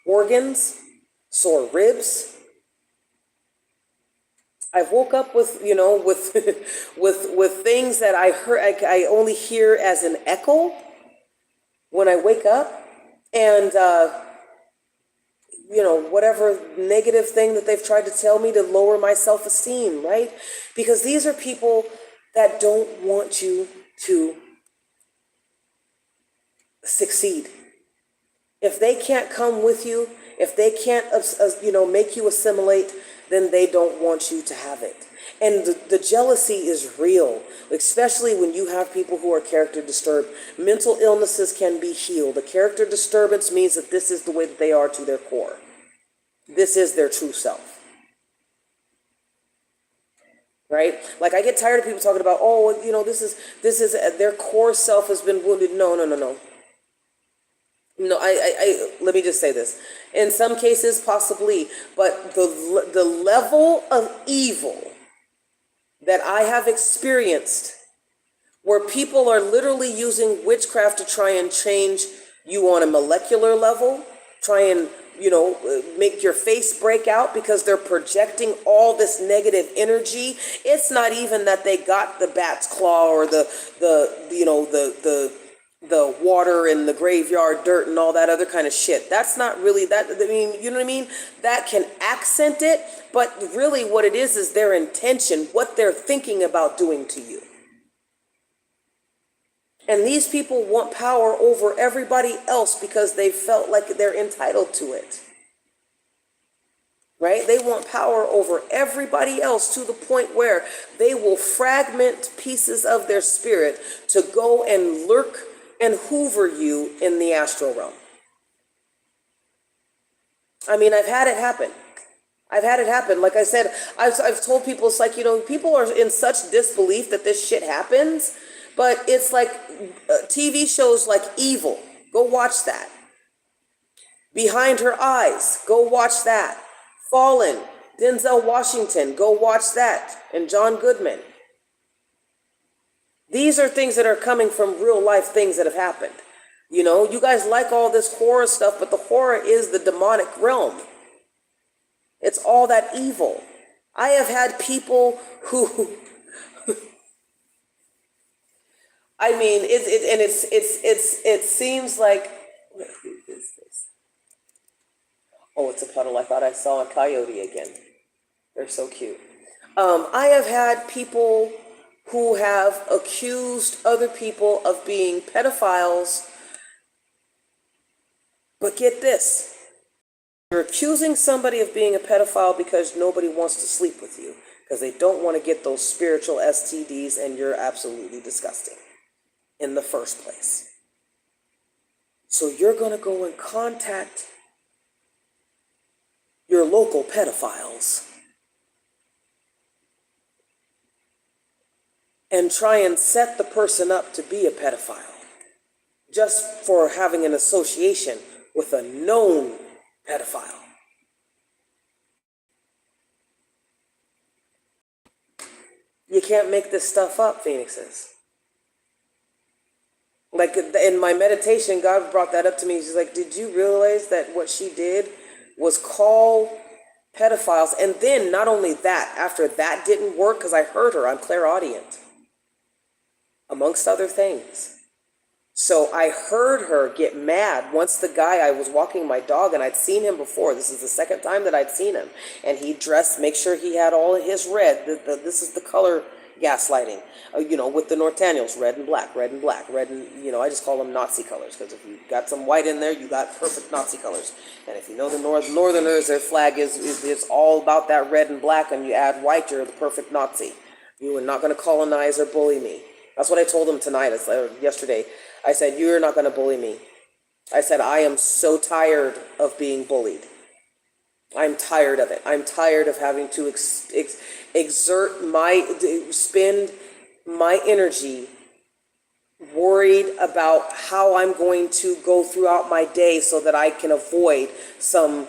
organs, sore ribs. I've woke up with, with with things that I heard, I only hear as an echo when I wake up, and whatever negative thing that they've tried to tell me to lower my self-esteem, right? Because these are people that don't want you to succeed. If they can't come with you, if they can't, make you assimilate, then they don't want you to have it. And the jealousy is real, especially when you have people who are character disturbed. Mental illnesses can be healed. A character disturbance means that this is the way that they are to their core. This is their true self. Right? Like I get tired of people talking about, this is their core self has been wounded. No, no, no, no. No, I let me just say this. In some cases, possibly, but the level of evil that I have experienced, where people are literally using witchcraft to try and change you on a molecular level, try and make your face break out because they're projecting all this negative energy. It's not even that they got the bat's claw or the water and the graveyard dirt and all that other kind of shit. That's not really that. I mean, you know what I mean? That can accent it, but really what it is their intention, what they're thinking about doing to you. And these people want power over everybody else because they felt like they're entitled to it. Right? They want power over everybody else to the point where they will fragment pieces of their spirit to go and lurk and hoover you in the astral realm. I mean, I've had it happen. Like I said, I've told people, it's like, people are in such disbelief that this shit happens, but it's like TV shows like Evil. Go watch that. Behind Her Eyes. Go watch that. Fallen. Denzel Washington. Go watch that. And John Goodman. These are things that are coming from real life things that have happened. You guys like all this horror stuff, but the horror is the demonic realm. It's all that evil. I have had people who I mean, it seems like, what is this? Oh, it's a puddle. I thought I saw a coyote again. They're so cute. I have had people who have accused other people of being pedophiles, but get this. You're accusing somebody of being a pedophile because nobody wants to sleep with you, because they don't want to get those spiritual STDs, and you're absolutely disgusting in the first place. So you're going to go and contact your local pedophiles and try and set the person up to be a pedophile just for having an association with a known pedophile. You can't make this stuff up, Phoenixes. Like in my meditation, God brought that up to me. He's like, did you realize that what she did was call pedophiles? And then not only that, after that didn't work, because I heard her, I'm clairaudient, amongst other things. So I heard her get mad once the guy, I was walking my dog and I'd seen him before. This is the second time that I'd seen him. And he dressed, make sure he had all of his red. This is the color gaslighting, with the Nortanials, red and black, red and black, red and, I just call them Nazi colors, because if you got some white in there, you got perfect Nazi colors. And if you know the Northerners, their flag is all about that red and black, and you add white, you're the perfect Nazi. You are not going to colonize or bully me. That's what I told him tonight, yesterday. I said, you're not going to bully me. I said, I am so tired of being bullied. I'm tired of it. I'm tired of having to spend my energy worried about how I'm going to go throughout my day so that I can avoid some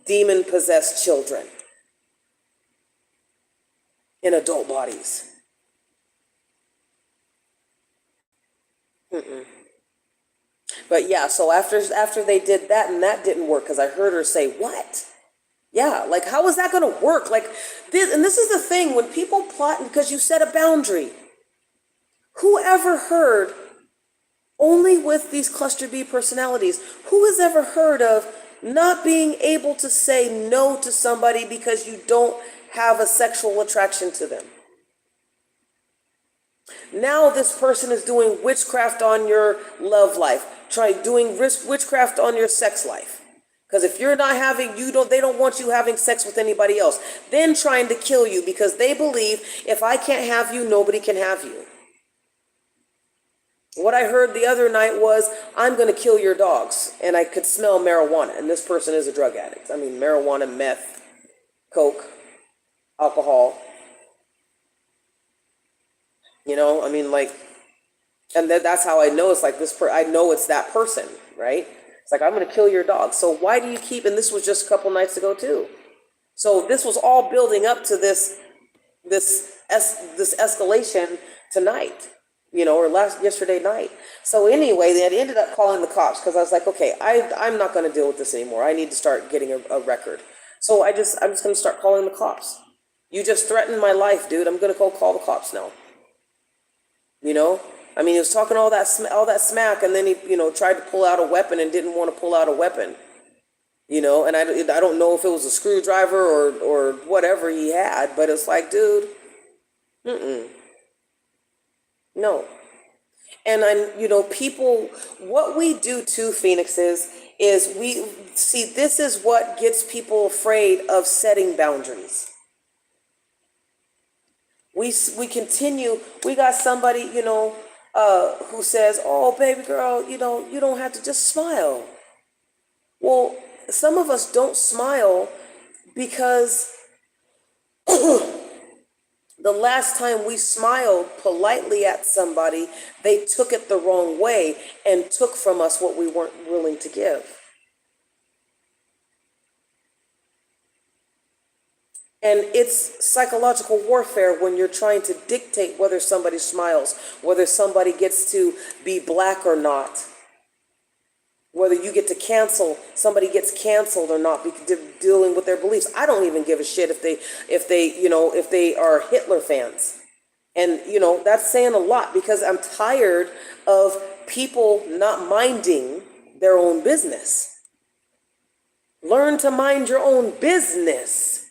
demon-possessed children in adult bodies. But yeah, so after they did that and that didn't work, because I heard her say, what? Yeah, like how is that going to work? Like this, and this is the thing, when people plot, because you set a boundary. Who ever heard, only with these cluster B personalities, who has ever heard of not being able to say no to somebody because you don't have a sexual attraction to them? Now this person is doing witchcraft on your love life. Try doing witchcraft on your sex life. Because if you're not having, they don't want you having sex with anybody else. Then trying to kill you because they believe if I can't have you, nobody can have you. What I heard the other night was, I'm going to kill your dogs. And I could smell marijuana. And this person is a drug addict. I mean, marijuana, meth, coke, alcohol. And that's how I know it's like this. I know it's that person, right? It's like, I'm going to kill your dog. So why do you keep, and this was just a couple nights ago too. So this was all building up to this escalation tonight, or yesterday night. So anyway, they had ended up calling the cops because I was like, okay, I'm not going to deal with this anymore. I need to start getting a record. So I'm just going to start calling the cops. You just threatened my life, dude. I'm going to go call the cops now. He was talking all that smack, and then he, tried to pull out a weapon and didn't want to pull out a weapon. And I don't know if it was a screwdriver or whatever he had, but it's like, dude, no. And people, what we do too, Phoenixes, is this is what gets people afraid of setting boundaries. We continue, we got somebody, who says, oh, baby girl, you don't have to just smile. Well, some of us don't smile because the last time we smiled politely at somebody, they took it the wrong way and took from us what we weren't willing to give. And it's psychological warfare when you're trying to dictate whether somebody smiles, whether somebody gets to be black or not, whether you get to cancel, somebody gets canceled or not, dealing with their beliefs. I don't even give a shit if they are Hitler fans. And, that's saying a lot because I'm tired of people not minding their own business. Learn to mind your own business.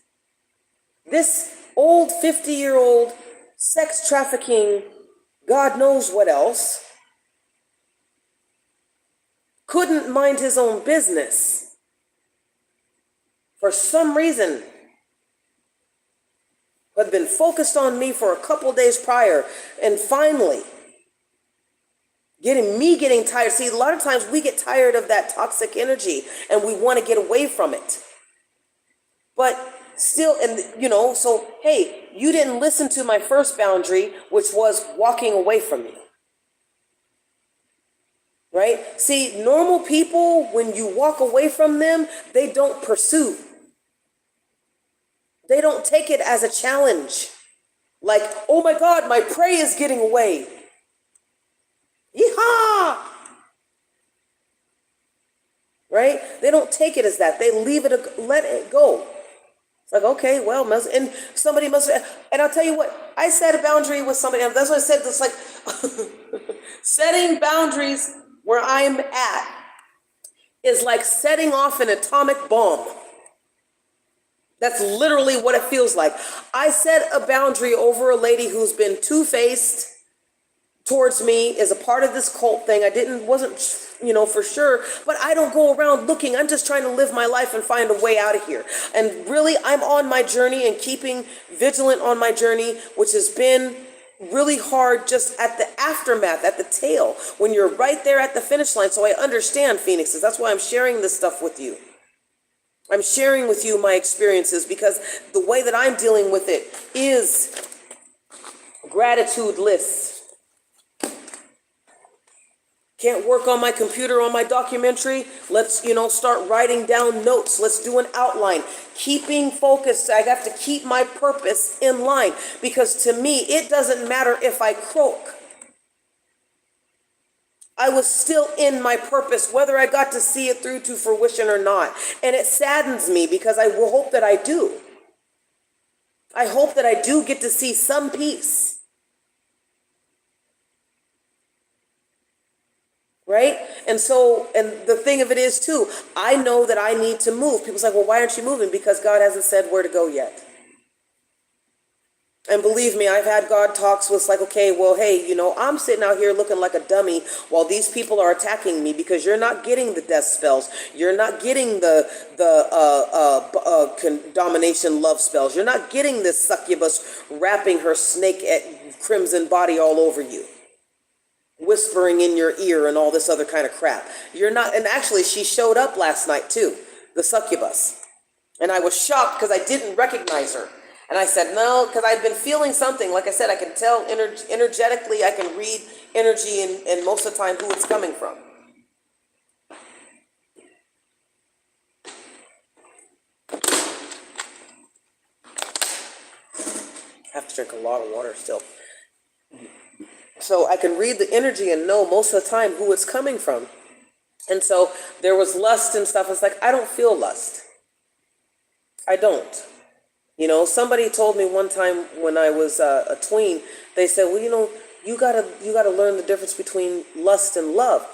This old 50-year-old sex trafficking, God knows what else, couldn't mind his own business. For some reason, had been focused on me for a couple days prior, and finally, getting tired. See, a lot of times we get tired of that toxic energy and we want to get away from it. But still, and so, hey, you didn't listen to my first boundary, which was walking away from me. Right? See, normal people, when you walk away from them, they don't pursue. They don't take it as a challenge. Like, oh my God, my prey is getting away. Yeehaw! Right? They don't take it as that. They leave it, let it go. It's like, okay, well, and somebody must, and I'll tell you what, I set a boundary with somebody, and that's what I said, it's like, setting boundaries where I'm at is like setting off an atomic bomb. That's literally what it feels like. I set a boundary over a lady who's been two-faced towards me, is a part of this cult thing. Wasn't for sure, but I don't go around looking. I'm just trying to live my life and find a way out of here. And really, I'm on my journey and keeping vigilant on my journey, which has been really hard just at the aftermath, at the tail, when you're right there at the finish line. So I understand, Phoenixes. That's why I'm sharing this stuff with you. I'm sharing with you my experiences because the way that I'm dealing with it is gratitude-less. Can't work on my computer on my documentary? Let's, start writing down notes. Let's do an outline. Keeping focused. I have to keep my purpose in line because to me, it doesn't matter if I croak. I was still in my purpose, whether I got to see it through to fruition or not. And it saddens me because I will hope that I do. I hope that I do get to see some peace. Right? And the thing of it is too, I know that I need to move. People's like, well, why aren't you moving? Because God hasn't said where to go yet. And believe me, I've had God talks with like, okay, well, hey, I'm sitting out here looking like a dummy while these people are attacking me because you're not getting the death spells. You're not getting the domination love spells. You're not getting this succubus wrapping her snake at crimson body all over you, whispering in your ear and all this other kind of crap. You're not, and actually she showed up last night too, the succubus. And I was shocked because I didn't recognize her. And I said, no, because I'd been feeling something. Like I said, I can tell energetically, I can read energy and most of the time who it's coming from. I have to drink a lot of water still. So I can read the energy and know most of the time who it's coming from. And so there was lust and stuff. It's like, I don't feel lust. I don't. Somebody told me one time when I was a tween, they said, well, you gotta learn the difference between lust and love.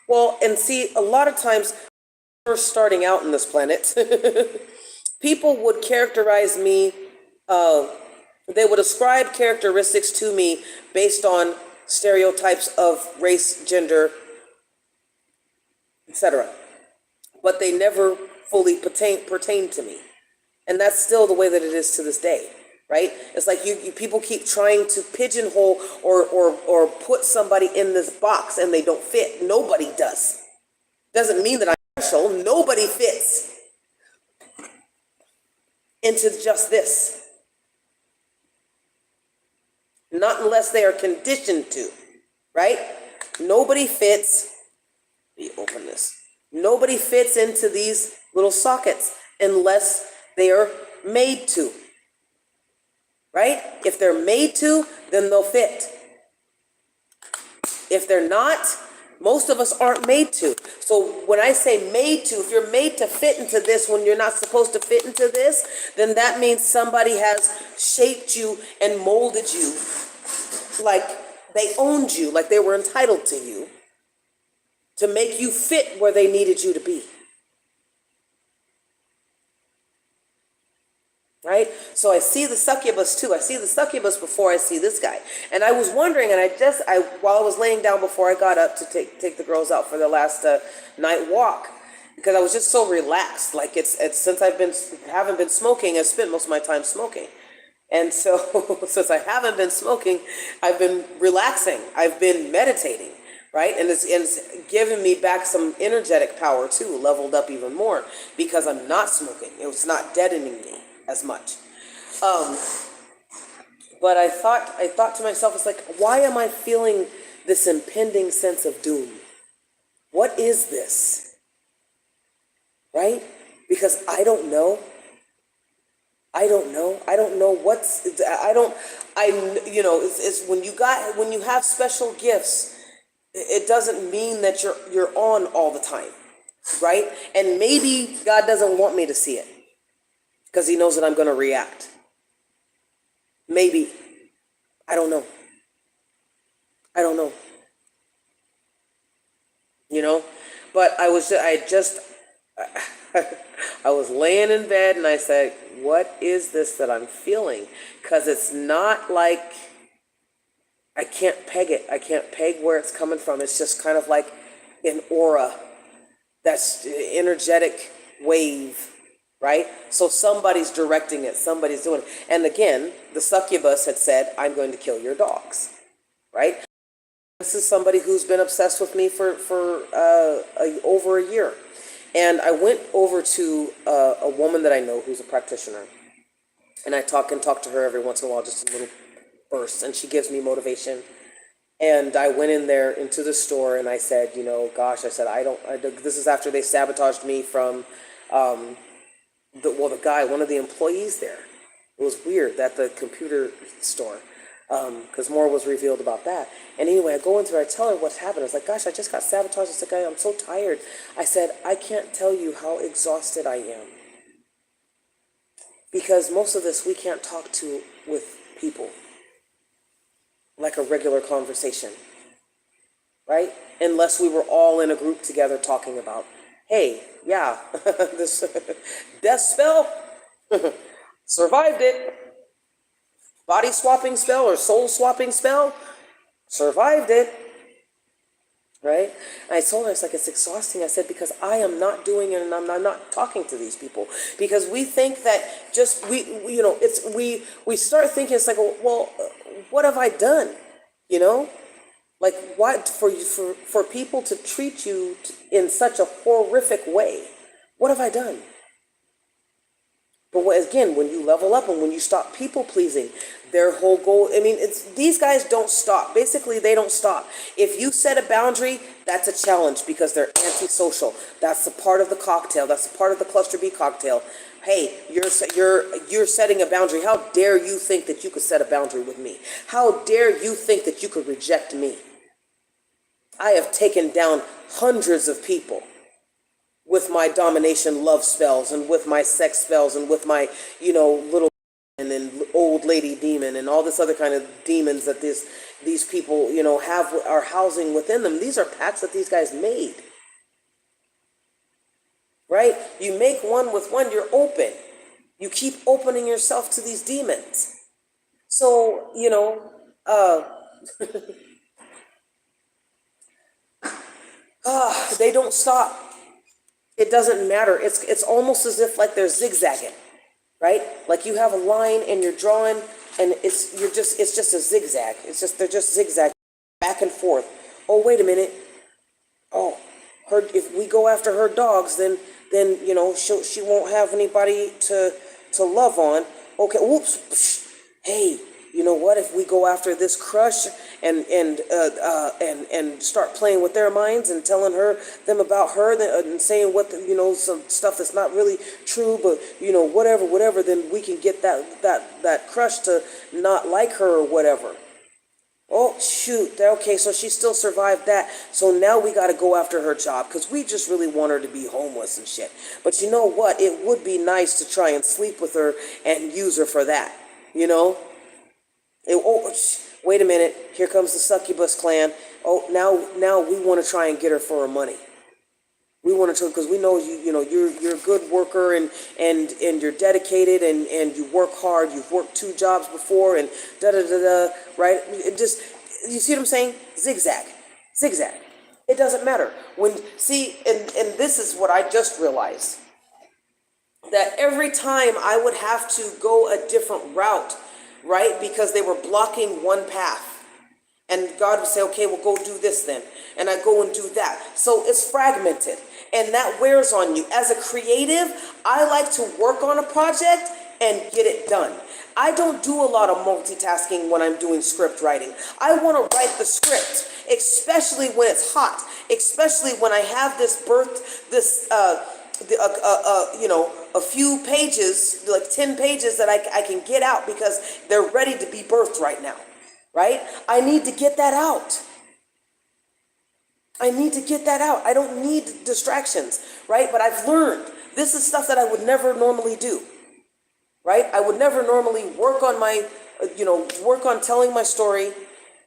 Well, and see, a lot of times, first starting out in this planet, people would characterize me, they would ascribe characteristics to me based on stereotypes of race, gender, etc. But they never fully pertain to me. And that's still the way that it is to this day, right? It's like you people keep trying to pigeonhole or put somebody in this box and they don't fit. Nobody does. Doesn't mean that I'm special. Nobody fits into just this. Not unless they are conditioned to, right? Nobody fits. Let me open this. Nobody fits into these little sockets unless they are made to, right? If they're made to, then they'll fit. If they're not, most of us aren't made to. So when I say made to, if you're made to fit into this when you're not supposed to fit into this, then that means somebody has shaped you and molded you like they owned you, like they were entitled to you, to make you fit where they needed you to be. Right? So I see the succubus too. I see the succubus before I see this guy. And I was wondering, and while I was laying down before I got up to take the girls out for their last night walk, because I was just so relaxed. Like it's since haven't been smoking, I've spent most of my time smoking. And so since I haven't been smoking, I've been relaxing. I've been meditating, right? And it's given me back some energetic power too, leveled up even more because I'm not smoking. It was not deadening me as much. But I thought to myself, it's like, why am I feeling this impending sense of doom? What is this? Right? Because I don't know. It's when you have special gifts, it doesn't mean that you're on all the time, right? And maybe God doesn't want me to see it because he knows that I'm going to react. Maybe. I don't know. But I was laying in bed and I said, what is this that I'm feeling? Because it's not like I can't peg it. I can't peg where it's coming from. It's just kind of like an aura, that's energetic wave, right? So somebody's directing it. Somebody's doing it. And again, the succubus had said, I'm going to kill your dogs, right? This is somebody who's been obsessed with me for over a year. And I went over to a woman that I know who's a practitioner. And I talk to her every once in a while, just a little bursts. And she gives me motivation. And I went in there into the store and I said, gosh, I said, this is after they sabotaged me from the guy, one of the employees there. It was weird at the computer store. Because more was revealed about that. And anyway, I go into her, I tell her what's happened. I was like, gosh, I just got sabotaged. I said, I'm so tired. I said, I can't tell you how exhausted I am. Because most of this we can't talk to with people. Like a regular conversation. Right? Unless we were all in a group together talking about, hey, yeah, this death spell, survived it. Body swapping spell or soul swapping spell, survived it, right? And I told her, it's exhausting. I said, because I am not doing it and I'm not talking to these people. Because we think that we start thinking, it's like, well, what have I done? Like why, for people to treat you in such a horrific way, what have I done? But again, when you level up and when you stop people pleasing, their whole goal, these guys don't stop. Basically, they don't stop. If you set a boundary, that's a challenge because they're antisocial. That's a part of the cocktail. That's a part of the cluster B cocktail. Hey, you're setting a boundary. How dare you think that you could set a boundary with me? How dare you think that you could reject me? I have taken down hundreds of people with my domination love spells and with my sex spells and with my, little and then old lady demon and all this other kind of demons that these people, are housing within them. These are pacts that these guys made. Right? You make one with one, you're open. You keep opening yourself to these demons. So, they don't stop. It doesn't matter. It's almost as if like they're zigzagging, right? Like you have a line and you're drawing, and it's just a zigzag. They're just zigzag back and forth. Oh, wait a minute. Oh, if we go after her dogs, then she won't have anybody to love on. Okay, whoops. Hey, you know what? If we go after this crush and start playing with their minds and telling them about her and saying some stuff that's not really true, but whatever, then we can get that crush to not like her or whatever. Oh, shoot. Okay, so she still survived that. So now we got to go after her job because we just really want her to be homeless and shit. But you know what? It would be nice to try and sleep with her and use her for that, Wait a minute, here comes the succubus clan. Oh, now we want to try and get her for her money. We want to, because we know you're a good worker, and you're dedicated, and you work hard. You've worked 2 jobs before, and da da da da. Right? It just, you see what I'm saying? Zigzag, zigzag. It doesn't matter and this is what I just realized, that every time I would have to go a different route, right? Because they were blocking one path. And God would say, okay, well, go do this then. And I go and do that. So it's fragmented. And that wears on you. As a creative, I like to work on a project and get it done. I don't do a lot of multitasking when I'm doing script writing. I want to write the script, especially when it's hot, especially when I have a few pages, like 10 pages that I can get out because they're ready to be birthed right now. Right? I need to get that out. I don't need distractions, right? But I've learned this is stuff that I would never normally do, right? I would never normally work on work on telling my story,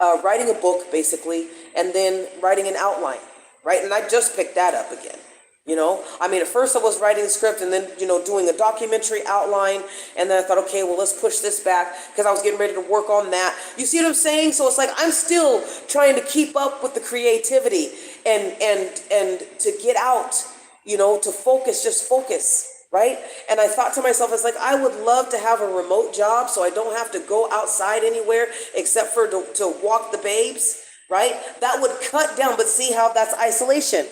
writing a book basically, and then writing an outline, right? And I just picked that up again. At first I was writing the script and then, doing a documentary outline. And then I thought, okay, well, let's push this back because I was getting ready to work on that. You see what I'm saying? So it's like, I'm still trying to keep up with the creativity and to get out, to just focus. Right? And I thought to myself, it's like, I would love to have a remote job so I don't have to go outside anywhere except for to walk the babes. Right? That would cut down, but see how that's isolation.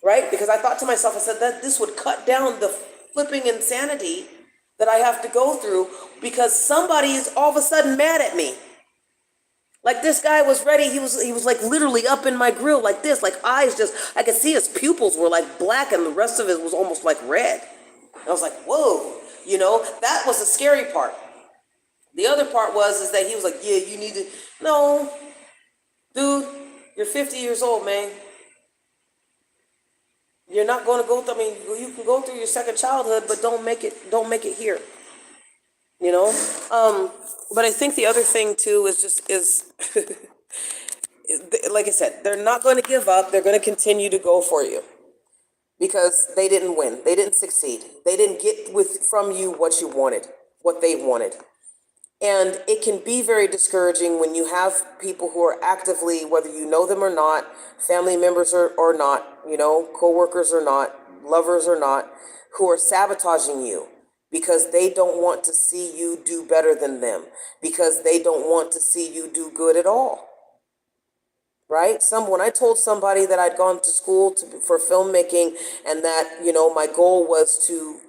Right? Because I thought to myself, I said that this would cut down the flipping insanity that I have to go through because somebody is all of a sudden mad at me. Like this guy was ready. He was like literally up in my grill like this, like eyes I could see his pupils were like black and the rest of it was almost like red. And I was like, whoa, that was the scary part. The other part is that he was like, yeah, you need to, no, dude, you're 50 years old, man. You're not going to go through, you can go through your second childhood, but don't make it here. But I think the other thing too is like I said, they're not going to give up. They're going to continue to go for you because they didn't win. They didn't succeed. They didn't get from you what you wanted, what they wanted. And it can be very discouraging when you have people who are actively, whether you know them or not, family members or not, co-workers or not, lovers or not, who are sabotaging you because they don't want to see you do better than them, because they don't want to see you do good at all. Right? When I told somebody that I'd gone to school for filmmaking and that, my goal was to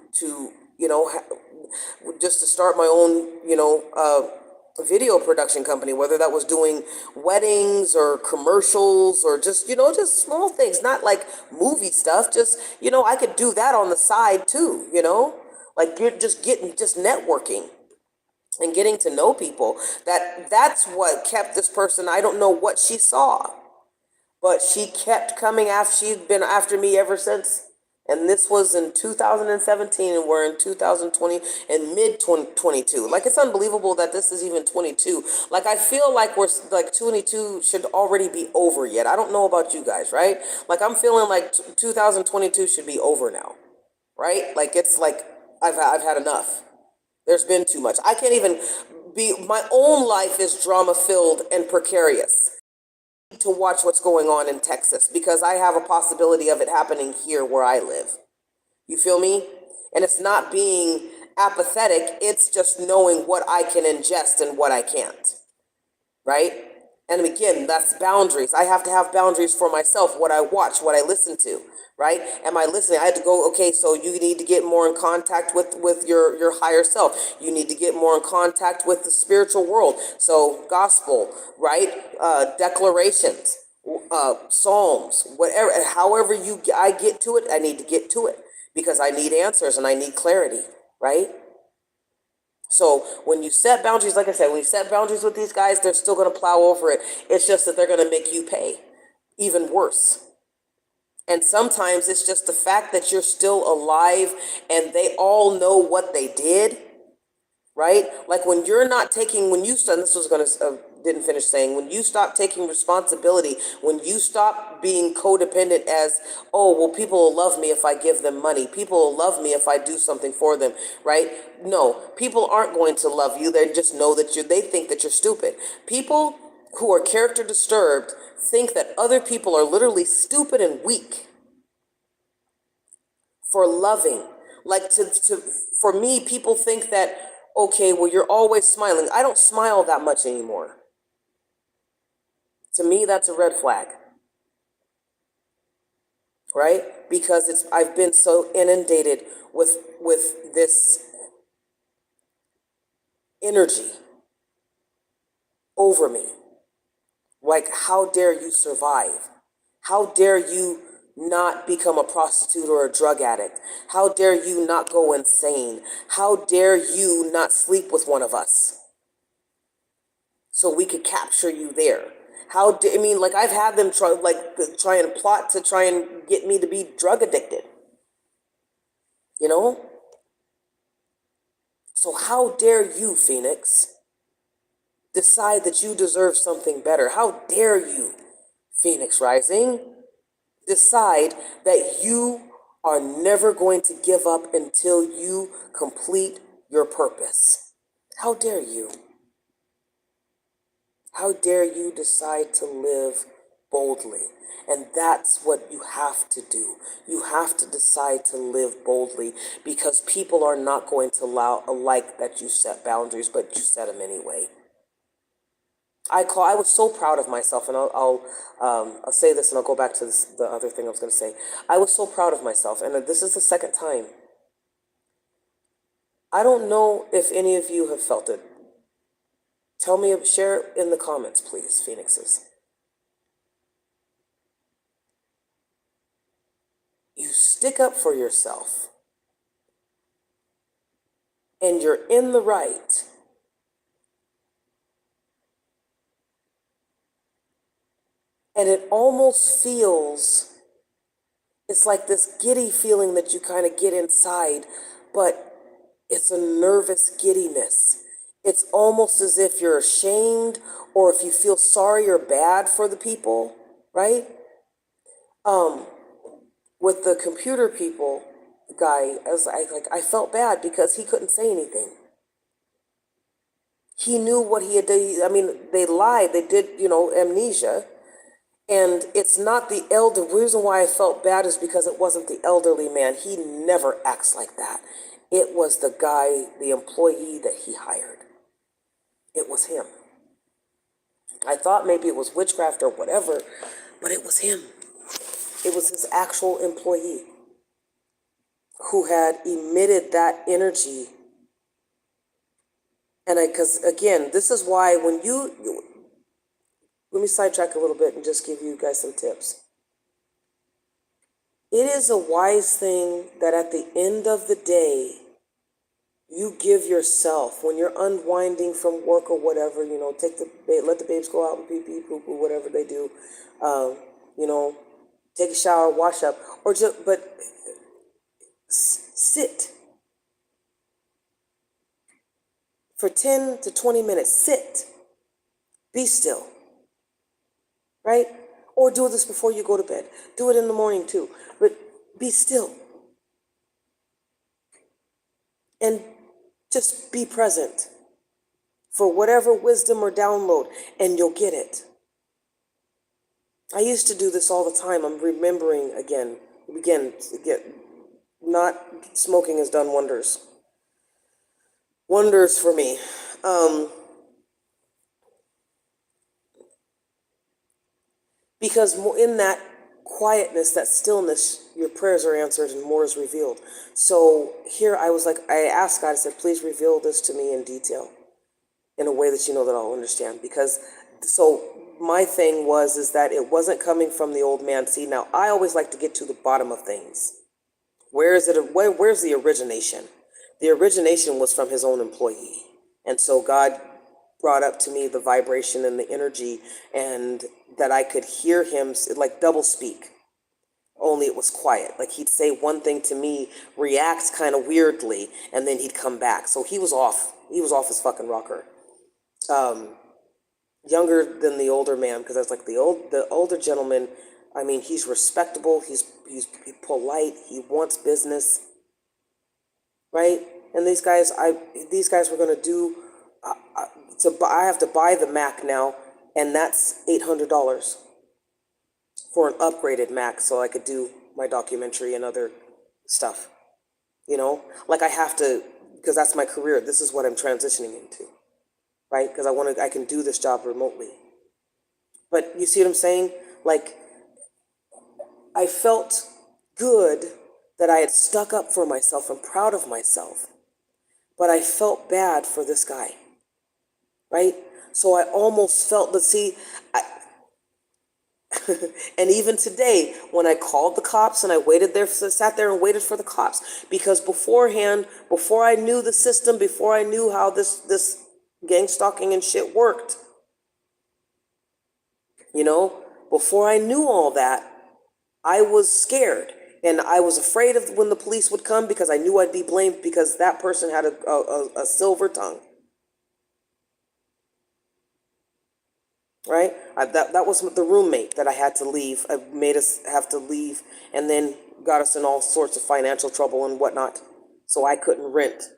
just to start my own, video production company, whether that was doing weddings or commercials or just small things, not like movie stuff, just, I could do that on the side too, like you're just networking and getting to know people. That's what kept this person. I don't know what she saw, but she kept coming after. She'd been after me ever since. And this was in 2017, and we're in 2020 and mid 2022. Like, it's unbelievable that this is even 22. Like, I feel like we're like 22 should already be over yet. I don't know about you guys, right? Like, I'm feeling like 2022 should be over now, right? Like, it's like I've had enough. There's been too much. I can't even my own life is drama filled and precarious to watch what's going on in Texas because I have a possibility of it happening here where I live. You feel me? And it's not being apathetic. It's just knowing what I can ingest and what I can't. Right? And again, that's boundaries. I have to have boundaries for myself, what I watch, what I listen to. Right? Am I listening? I had to go, okay, so you need to get more in contact with your higher self. You need to get more in contact with the spiritual world. So gospel, right? Declarations, psalms, whatever, however I get to it, I need to get to it because I need answers and I need clarity, right? So when you set boundaries, like I said, when you set boundaries with these guys, they're still going to plow over it. It's just that they're going to make you pay even worse. And sometimes it's just the fact that you're still alive and they all know what they did, right? Like when you're not taking, when you said, this was going to didn't finish saying, when you stop taking responsibility, when you stop being codependent as, oh, well, people will love me if I give them money. People will love me if I do something for them, right? No, people aren't going to love you. They just know that they think that you're stupid. People who are character disturbed think that other people are literally stupid and weak for loving. Like for me, people think that, okay, well, you're always smiling. I don't smile that much anymore. To me, that's a red flag, right? Because I've been so inundated with this energy over me. Like, how dare you survive? How dare you not become a prostitute or a drug addict? How dare you not go insane? How dare you not sleep with one of us so we could capture you there? I mean, like, I've had them try and plot to try and get me to be drug addicted, you know? So how dare you, Phoenix, decide that you deserve something better? How dare you, Phoenix Rising, decide that you are never going to give up until you complete your purpose? How dare you? How dare you decide to live boldly? And that's what you have to do. You have to decide to live boldly, because people are not going to like that you set boundaries, but you set them anyway. I was so proud of myself, and I'll say this, and I'll go back to the other thing I was going to say. I was so proud of myself, and this is the second time. I don't know if any of you have felt it. Tell me, share in the comments, please, Phoenixes. You stick up for yourself, and you're in the right, and it almost feels, it's like this giddy feeling that you kind of get inside, but it's a nervous giddiness. It's almost as if you're ashamed, or if you feel sorry or bad for the people, right? With the computer people guy, I felt bad because he couldn't say anything. He knew what he had done. I mean, they lied. They did, amnesia. And it's not the elder. The reason why I felt bad is because it wasn't the elderly man. He never acts like that. It was the guy, the employee that he hired. It was him. I thought maybe it was witchcraft or whatever, but it was him. It was his actual employee who had emitted that energy. And because again, this is why let me sidetrack a little bit and just give you guys some tips. It is a wise thing that at the end of the day, you give yourself, when you're unwinding from work or whatever, let the babes go out and pee pee poo poo, whatever they do, take a shower, wash up, but sit for 10 to 20 minutes. Sit, be still, right? Or do this before you go to bed. Do it in the morning too, but be still and just be present for whatever wisdom or download, and you'll get it. I used to do this all the time. I'm remembering again, not smoking has done wonders for me. Because in that quietness, that stillness, your prayers are answered and more is revealed. So here I was like, I asked God, I said, please reveal this to me in detail, in a way that that I'll understand. Because so my thing is that it wasn't coming from the old man. See, now I always like to get to the bottom of things. Where's the origination? The origination was from his own employee. And so God brought up to me the vibration and the energy, and that I could hear him like double speak, only it was quiet. Like he'd say one thing to me, react kind of weirdly, and then he'd come back. So he was off his fucking rocker. younger than the older man, because I was like, the older gentleman, I mean, he's respectable, he's polite, he wants business, right? And these guys were gonna do, I have to buy the Mac now, and that's $800 for an upgraded Mac, so I could do my documentary and other stuff. Like I have to, because that's my career. This is what I'm transitioning into, right? Because I can do this job remotely. But you see what I'm saying? Like, I felt good that I had stuck up for myself and proud of myself, but I felt bad for this guy, right? So I almost felt, but see, and even today, when I called the cops and I sat there and waited for the cops, because beforehand, before I knew the system, before I knew how this gang stalking and shit worked, before I knew all that, I was scared. And I was afraid of when the police would come because I knew I'd be blamed because that person had a silver tongue. Right? That was the roommate that I had to leave. I made us have to leave and then got us in all sorts of financial trouble and whatnot. So I couldn't rent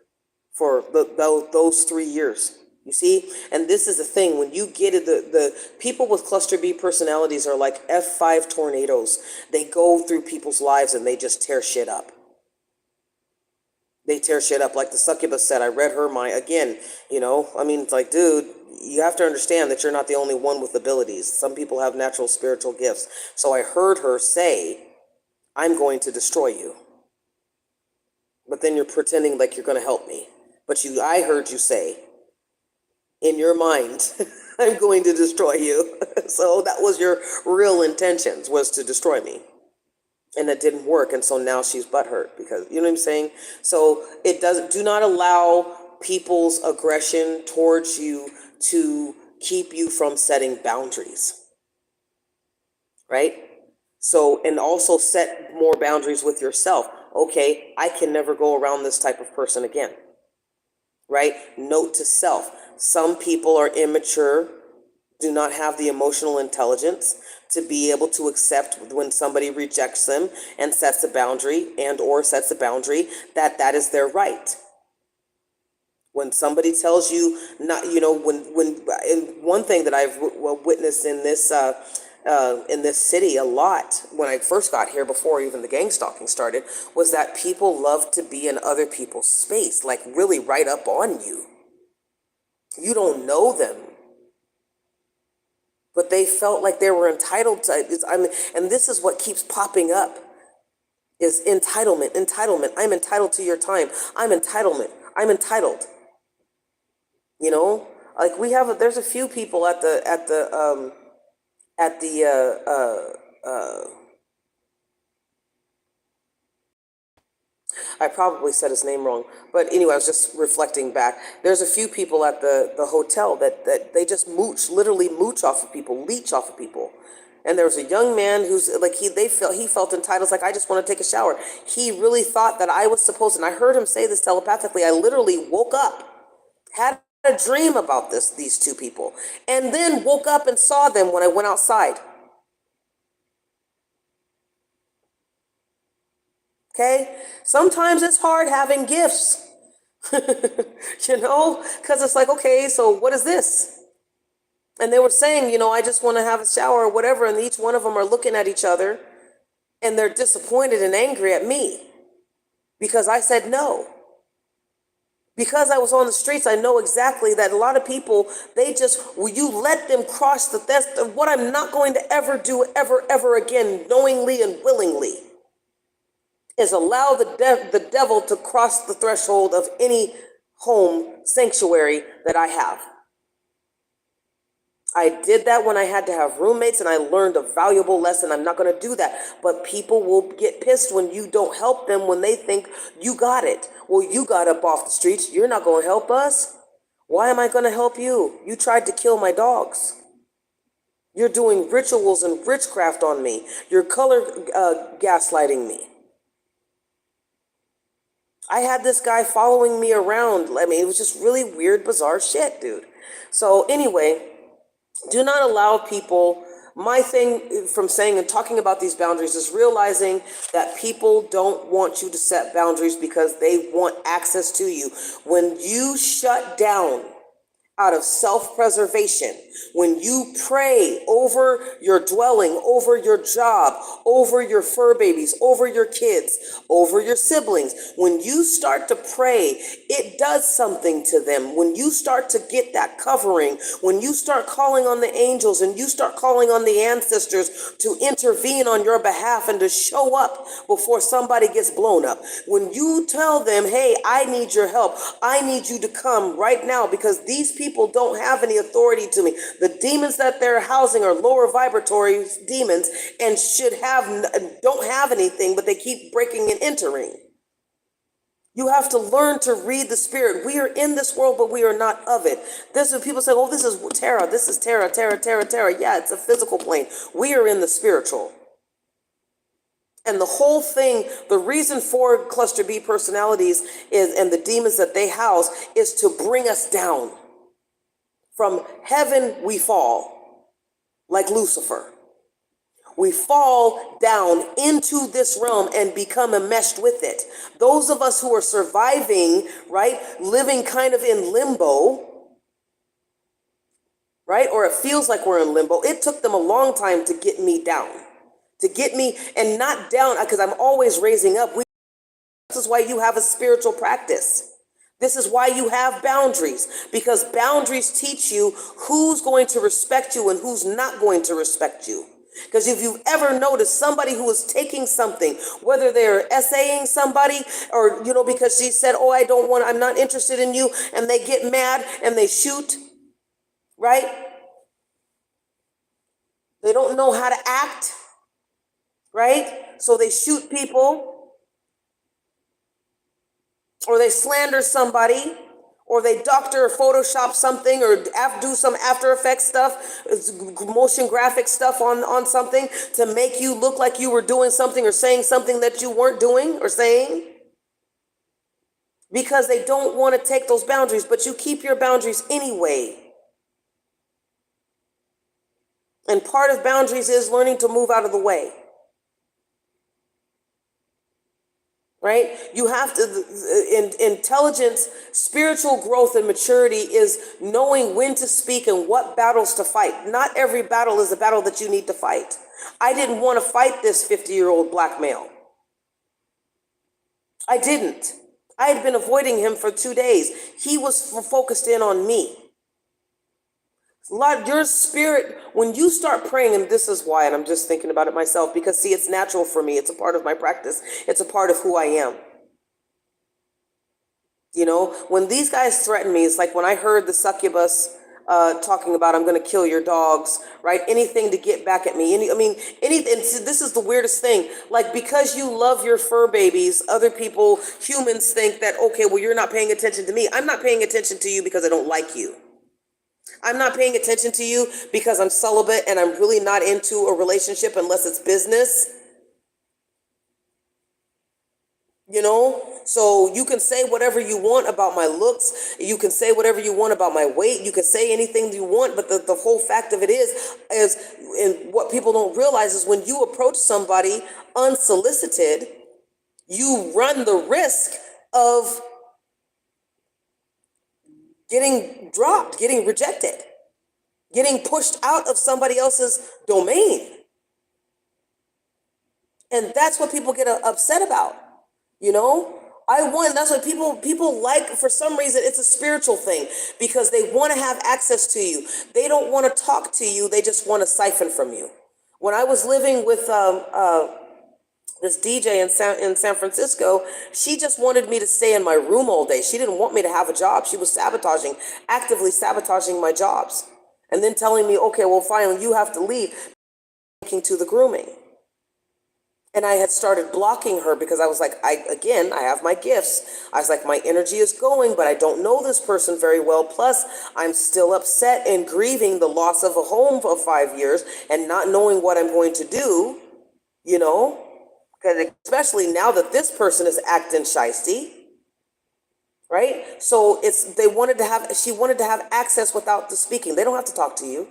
for those 3 years. You see? And this is the thing. When you get it, the people with cluster B personalities are like F5 tornadoes. They go through people's lives and they just tear shit up. They tear shit up. Like the succubus said, I read her mind again, I mean, it's like, dude, you have to understand that you're not the only one with abilities. Some people have natural spiritual gifts. So I heard her say, I'm going to destroy you. But then you're pretending like you're going to help me. But I heard you say, in your mind, I'm going to destroy you. So that was your real intentions, was to destroy me. And that didn't work. And so now she's butthurt because, you know what I'm saying? So do not allow people's aggression towards you to keep you from setting boundaries, right? So, and also set more boundaries with yourself. Okay, I can never go around this type of person again, right? Note to self. Some people are immature, do not have the emotional intelligence to be able to accept when somebody rejects them and sets a boundary that is their right. When somebody tells you not, and one thing that I've witnessed in this city a lot when I first got here, before even the gang stalking started, was that people love to be in other people's space, like really right up on you. You don't know them, but they felt like they were entitled to it. And this is what keeps popping up, is entitlement. I'm entitled to your time. I'm entitled. Like there's a few people at the I probably said his name wrong, but anyway, I was just reflecting back. There's a few people at the hotel that they just literally mooch off of people, leech off of people. And there was a young man who's like, he felt entitled. It's like, I just want to take a shower. He really thought that I was supposed, and I heard him say this telepathically. I literally woke up, had a dream about these two people, and then woke up and saw them when I went outside. Okay? Sometimes it's hard having gifts, because it's like, okay, so what is this? And they were saying, I just want to have a shower or whatever, and each one of them are looking at each other, and they're disappointed and angry at me because I said no. Because I was on the streets, I know exactly that a lot of people, you let them cross that's what I'm not going to ever do, ever again, knowingly and willingly, is allow the devil to cross the threshold of any home sanctuary that I have. I did that when I had to have roommates, and I learned a valuable lesson. I'm not going to do that. But people will get pissed when you don't help them, when they think you got it. Well, you got up off the streets. You're not going to help us. Why am I going to help you? You tried to kill my dogs. You're doing rituals and witchcraft on me. You're color gaslighting me. I had this guy following me around. I mean, it was just really weird, bizarre shit, dude. So anyway, Do not allow people. My thing from saying and talking about these boundaries is realizing that people don't want you to set boundaries because they want access to you. When you shut down out of self-preservation, when you pray over your dwelling, over your job, over your fur babies, over your kids, over your siblings, when you start to pray, it does something to them. When you start to get that covering, when you start calling on the angels and you start calling on the ancestors to intervene on your behalf and to show up before somebody gets blown up, when you tell them, hey, I need your help, I need you to come right now, because these people don't have any authority to me. The demons that they're housing are lower vibratory demons and don't have anything, but they keep breaking and entering. You have to learn to read the spirit. We are in this world, but we are not of it. This is people say, oh, this is Terra. This is Terra, Terra, Terra, Terra. Yeah, it's a physical plane. We are in the spiritual. And the whole thing, the reason for cluster B personalities and the demons that they house is to bring us down. From heaven, we fall like Lucifer. We fall down into this realm and become enmeshed with it. Those of us who are surviving, right, living kind of in limbo, right, or it feels like we're in limbo. It took them a long time to get me down, to get me, and not down, because I'm always raising up. This is why you have a spiritual practice. This is why you have boundaries, because boundaries teach you who's going to respect you and who's not going to respect you. Because if you've ever noticed somebody who is taking something, whether they're essaying somebody or, because she said, oh, I'm not interested in you, and they get mad and they shoot, right? They don't know how to act, right? So they shoot people, or they slander somebody, or they doctor or Photoshop something, or do some After Effects stuff, motion graphic stuff on something to make you look like you were doing something or saying something that you weren't doing or saying, because they don't want to take those boundaries, but you keep your boundaries anyway. And part of boundaries is learning to move out of the way. Right? You have to, intelligence, spiritual growth and maturity is knowing when to speak and what battles to fight. Not every battle is a battle that you need to fight. I didn't want to fight this 50-year-old black male. I didn't. I had been avoiding him for 2 days. He was focused in on me. Your spirit, when you start praying, and this is why, and I'm just thinking about it myself, because see, it's natural for me. It's a part of my practice. It's a part of who I am. When these guys threaten me, it's like when I heard the succubus talking about, I'm going to kill your dogs, right? Anything to get back at me. Anything. This is the weirdest thing. Like, because you love your fur babies, other people, humans think that, okay, well, you're not paying attention to me. I'm not paying attention to you because I don't like you. I'm not paying attention to you because I'm celibate and I'm really not into a relationship unless it's business. So you can say whatever you want about my looks. You can say whatever you want about my weight. You can say anything you want. But the whole fact of it is, and what people don't realize is when you approach somebody unsolicited, you run the risk of getting dropped, getting rejected, getting pushed out of somebody else's domain. And that's what people get upset about. That's what people like. For some reason, it's a spiritual thing because they want to have access to you. They don't want to talk to you. They just want to siphon from you. When I was living with this DJ in San Francisco, she just wanted me to stay in my room all day. She didn't want me to have a job. She was actively sabotaging my jobs, and then telling me, okay, well, finally, you have to leave, to the grooming. And I had started blocking her because I was like, I have my gifts. I was like, my energy is going, but I don't know this person very well. Plus, I'm still upset and grieving the loss of a home for 5 years and not knowing what I'm going to do, because especially now that this person is acting shysty, right? So she wanted to have access without the speaking. They don't have to talk to you.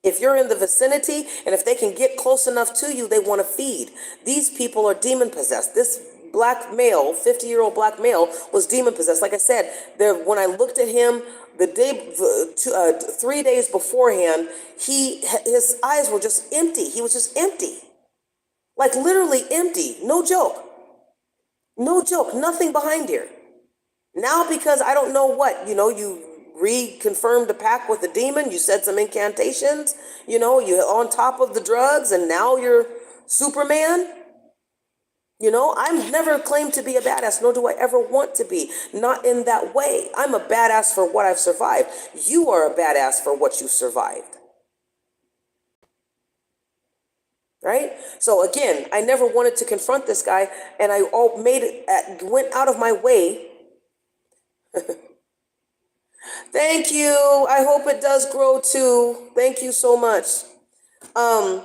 If you're in the vicinity and if they can get close enough to you, they want to feed. These people are demon possessed. This black male, 50-year-old black male, was demon possessed. Like I said, when I looked at him the day, 3 days beforehand, his eyes were just empty. He was just empty, like literally empty. No joke. No joke. Nothing behind here. Now, because I don't know what, you reconfirmed the pact with the demon, you said some incantations, you're on top of the drugs, and now you're Superman. I've never claimed to be a badass, nor do I ever want to be. Not in that way. I'm a badass for what I've survived. You are a badass for what you survived. Right? So again, I never wanted to confront this guy, and I went out of my way. Thank you. I hope it does grow too. Thank you so much. I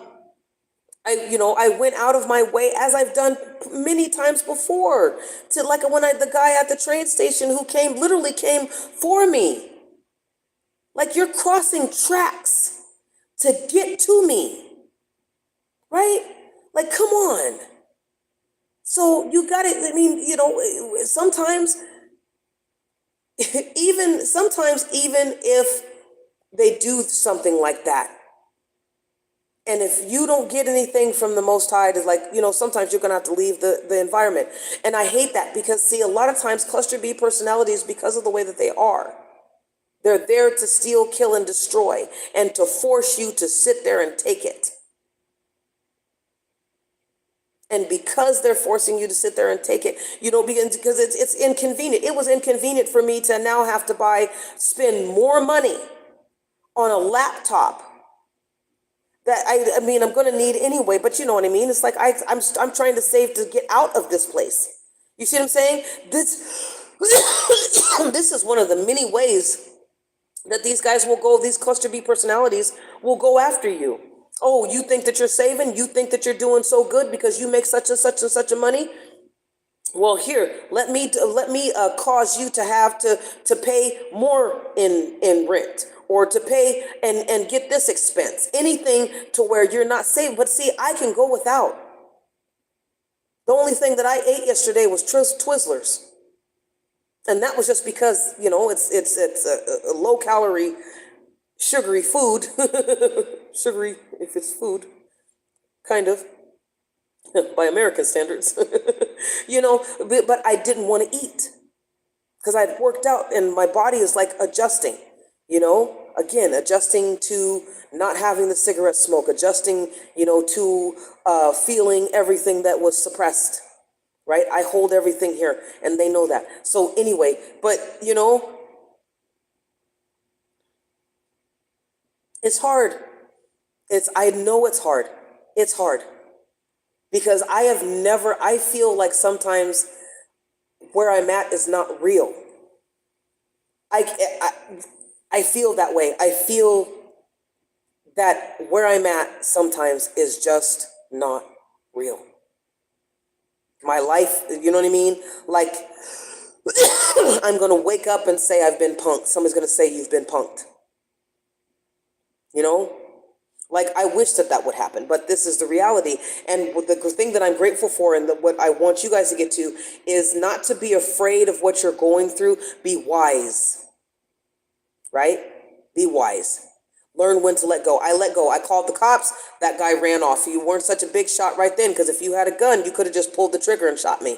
went out of my way, as I've done many times before, to like when the guy at the train station who literally came for me. Like, you're crossing tracks to get to me, right? Like, come on. So you got it. I mean, sometimes even if they do something like that, and if you don't get anything from the Most High, it's like, sometimes you're going to have to leave the environment. And I hate that because, see, a lot of times cluster B personalities, because of the way that they are, they're there to steal, kill, and destroy, and to force you to sit there and take it. And because they're forcing you to sit there and take it, because it's inconvenient. It was inconvenient for me to now have to spend more money on a laptop that I mean, I'm going to need anyway, but you know what I mean? It's like I'm trying to save to get out of this place. You see what I'm saying? This is one of the many ways that these guys will go, these cluster B personalities will go after you. Oh, you think that you're saving? You think that you're doing so good because you make such and such and such a money? Well, here, let me cause you to have to pay more in rent, or to pay and get this expense, anything to where you're not saved. But see, I can go without. The only thing that I ate yesterday was Twizzlers, and that was just because it's a low calorie, sugary food, sugary if it's food, kind of. By American standards, but I didn't want to eat because I'd worked out and my body is like adjusting, again, adjusting to not having the cigarette smoke, adjusting, to feeling everything that was suppressed, right? I hold everything here and they know that. So anyway, but it's hard. I know it's hard. It's hard. Because I feel like sometimes where I'm at is not real. I feel that way. I feel that where I'm at sometimes is just not real. My life, you know what I mean? Like, I'm going to wake up and say I've been punked. Somebody's going to say you've been punked. Like, I wish that would happen, but this is the reality. And the thing that I'm grateful for, and what I want you guys to get to, is not to be afraid of what you're going through. Be wise, right? Be wise. Learn when to let go. I let go. I called the cops. That guy ran off. You weren't such a big shot right then, because if you had a gun, you could have just pulled the trigger and shot me.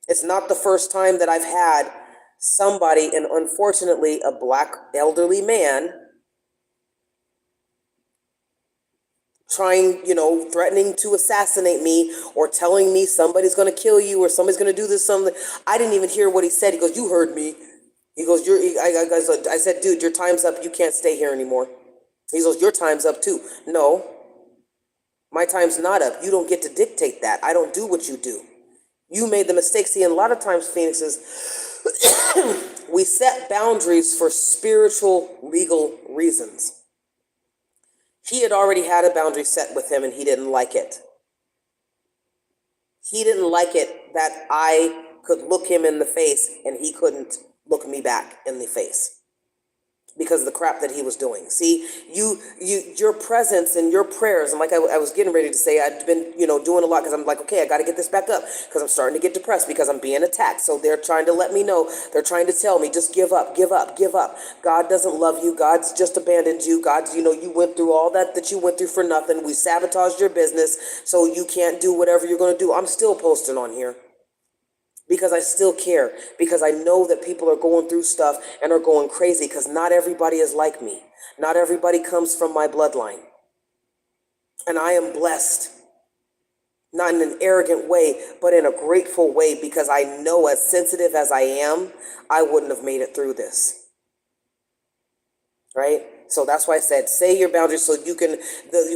It's not the first time that I've had somebody, and unfortunately a black elderly man, trying, threatening to assassinate me, or telling me somebody's going to kill you, or somebody's going to do this, something. I didn't even hear what he said. He goes, "You heard me." He goes, I said, "Dude, your time's up. You can't stay here anymore." He goes, "Your time's up too." No, my time's not up. You don't get to dictate that. I don't do what you do. You made the mistake. See, and a lot of times, Phoenixes, we set boundaries for spiritual, legal reasons. He had already had a boundary set with him, and he didn't like it. He didn't like it that I could look him in the face and he couldn't look me back in the face. because of the crap that he was doing. See, your presence and your prayers, and like I was getting ready to say, I've been, doing a lot because I'm like, okay, I got to get this back up because I'm starting to get depressed because I'm being attacked. So they're trying to let me know, they're trying to tell me, just give up, give up, give up. God doesn't love you. God's just abandoned you. God's, you went through all that you went through for nothing. We sabotaged your business, so you can't do whatever you're going to do. I'm still posting on here, because I still care, because I know that people are going through stuff and are going crazy, because not everybody is like me. Not everybody comes from my bloodline. And I am blessed, not in an arrogant way, but in a grateful way, because I know, as sensitive as I am, I wouldn't have made it through this. Right? So that's why I said, say your boundaries so you can,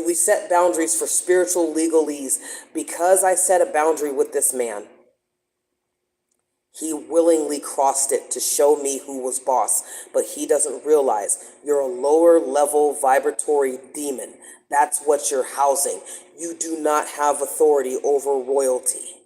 we set boundaries for spiritual legalese. Because I set a boundary with this man, he willingly crossed it to show me who was boss, but he doesn't realize you're a lower level vibratory demon. That's what you're housing. You do not have authority over royalty.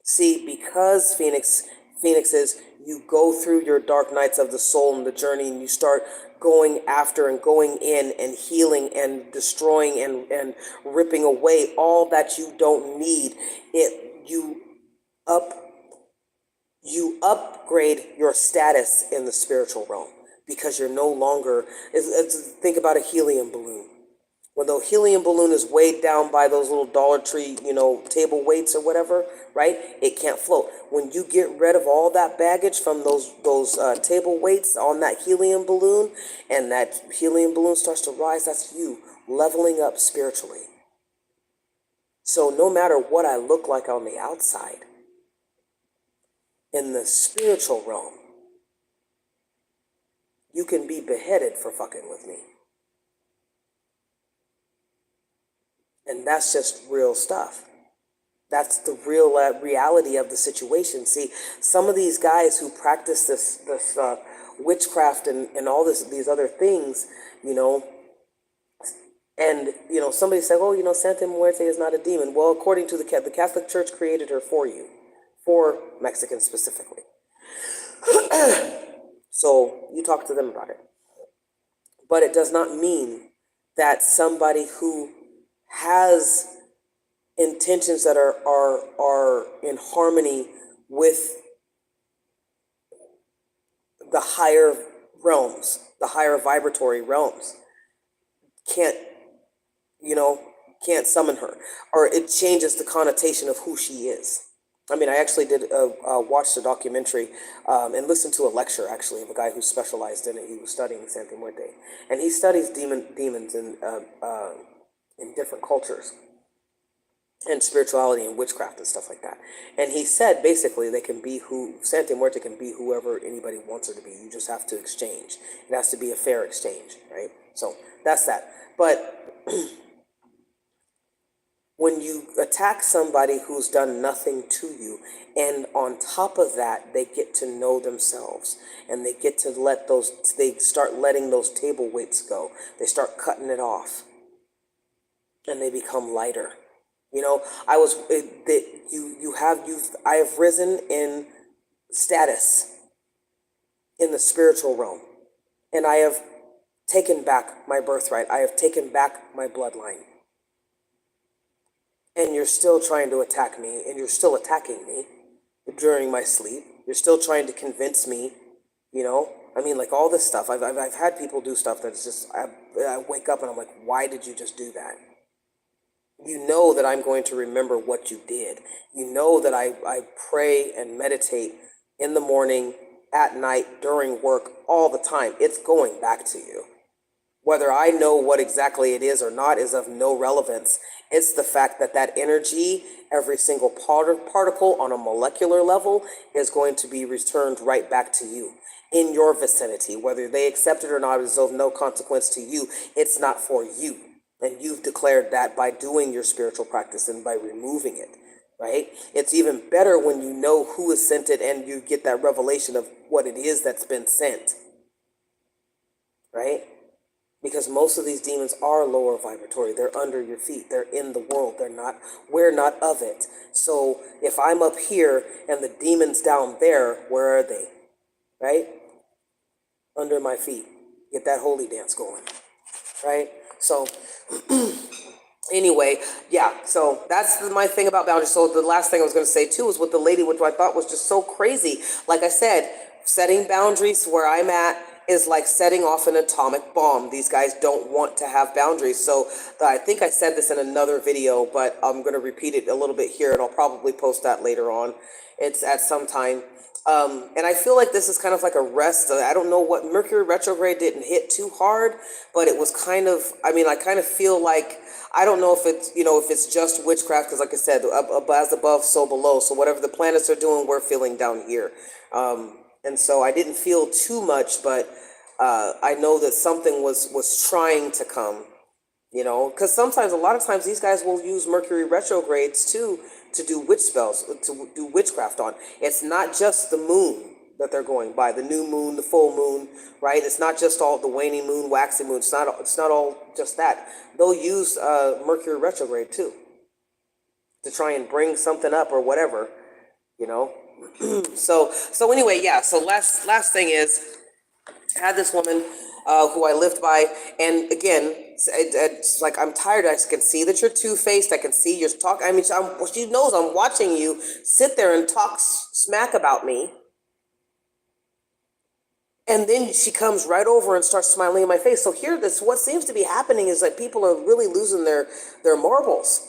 See, because Phoenix is, you go through your dark nights of the soul and the journey, and you start going after and going in and healing and destroying and ripping away all that you don't need. You upgrade your status in the spiritual realm, because you're no longer, think about a helium balloon. When the helium balloon is weighed down by those little Dollar Tree, table weights or whatever, right? It can't float. When you get rid of all that baggage from those table weights on that helium balloon, and that helium balloon starts to rise, that's you leveling up spiritually. So no matter what I look like on the outside, in the spiritual realm, you can be beheaded for fucking with me. And that's just real stuff. That's the real reality of the situation. See, some of these guys who practice this witchcraft and all these other things, and somebody said, oh, Santa Muerte is not a demon. Well, according to the Catholic Church created her for you, for Mexicans specifically. So you talk to them about it. But it does not mean that somebody who has intentions that are in harmony with the higher realms, the higher vibratory realms, can't summon her, or it changes the connotation of who she is. I mean, I actually did watch the documentary and listened to a lecture, actually, of a guy who specialized in it. He was studying Santa Muerte, and he studies demons in different cultures, and spirituality and witchcraft and stuff like that. And he said, basically, Santa Muerte can be whoever anybody wants her to be. You just have to exchange. It has to be a fair exchange, right? So that's that. But when you attack somebody who's done nothing to you, and on top of that, they get to know themselves, and they get to they start letting those table weights go. They start cutting it off, and they become lighter. I have risen in status in the spiritual realm, and I have taken back my birthright. I have taken back my bloodline. And you're still trying to attack me, and you're still attacking me during my sleep. You're still trying to convince me, like all this stuff. I've had people do stuff that's just, I wake up and I'm like, why did you just do that? You know that I'm going to remember what you did. You know that I pray and meditate in the morning, at night, during work, all the time. It's going back to you. Whether I know what exactly it is or not is of no relevance. It's the fact that energy, every single particle on a molecular level, is going to be returned right back to you in your vicinity. Whether they accept it or not is of no consequence to you. It's not for you. And you've declared that by doing your spiritual practice and by removing it, right? It's even better when you know who has sent it and you get that revelation of what it is that's been sent, right? Because most of these demons are lower vibratory. They're under your feet. They're in the world. We're not of it. So if I'm up here and the demons down there, where are they? Right? under my feet. Get that holy dance going, right? So anyway, yeah, so that's my thing about boundaries. So the last thing I was going to say too is with the lady, which I thought was just so crazy. Like I said, setting boundaries where I'm at is like setting off an atomic bomb. These guys don't want to have boundaries. So I think I said this in another video, but I'm going to repeat it a little bit here, and I'll probably post that later on. It's at some time. And I feel like this is kind of like a rest. I don't know what Mercury retrograde didn't hit too hard, but it was kind of, I mean, I kind of feel like, I don't know if it's, if it's just witchcraft, because like I said, as above, so below. So whatever the planets are doing, we're feeling down here. And so I didn't feel too much, but I know that something was trying to come, because sometimes, a lot of times, these guys will use Mercury retrogrades too to do witch spells, to do witchcraft on. It's not just the moon that they're going by, the new moon, the full moon, right? It's not just all the waning moon, waxing moon. It's not all just that. They'll use Mercury retrograde too to try and bring something up or whatever, So anyway, yeah. So last thing is, I had this woman who I lived by, and again, it's like, I'm tired. I can see that you're two-faced. I can see you're talking. I mean, she knows I'm watching you sit there and talk smack about me. And then she comes right over and starts smiling in my face. So here, what seems to be happening is like people are really losing their marbles,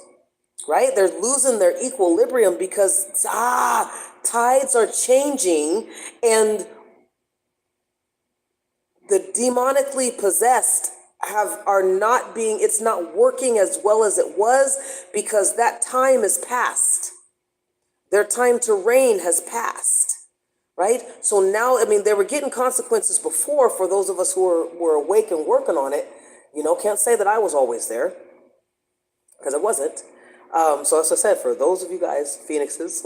right? They're losing their equilibrium because tides are changing, and the demonically possessed it's not working as well as it was, because that time is past. Their time to reign has passed, right? So now, I mean, they were getting consequences before for those of us who were awake and working on it. Can't say that I was always there, because I wasn't. So as I said, for those of you guys, phoenixes,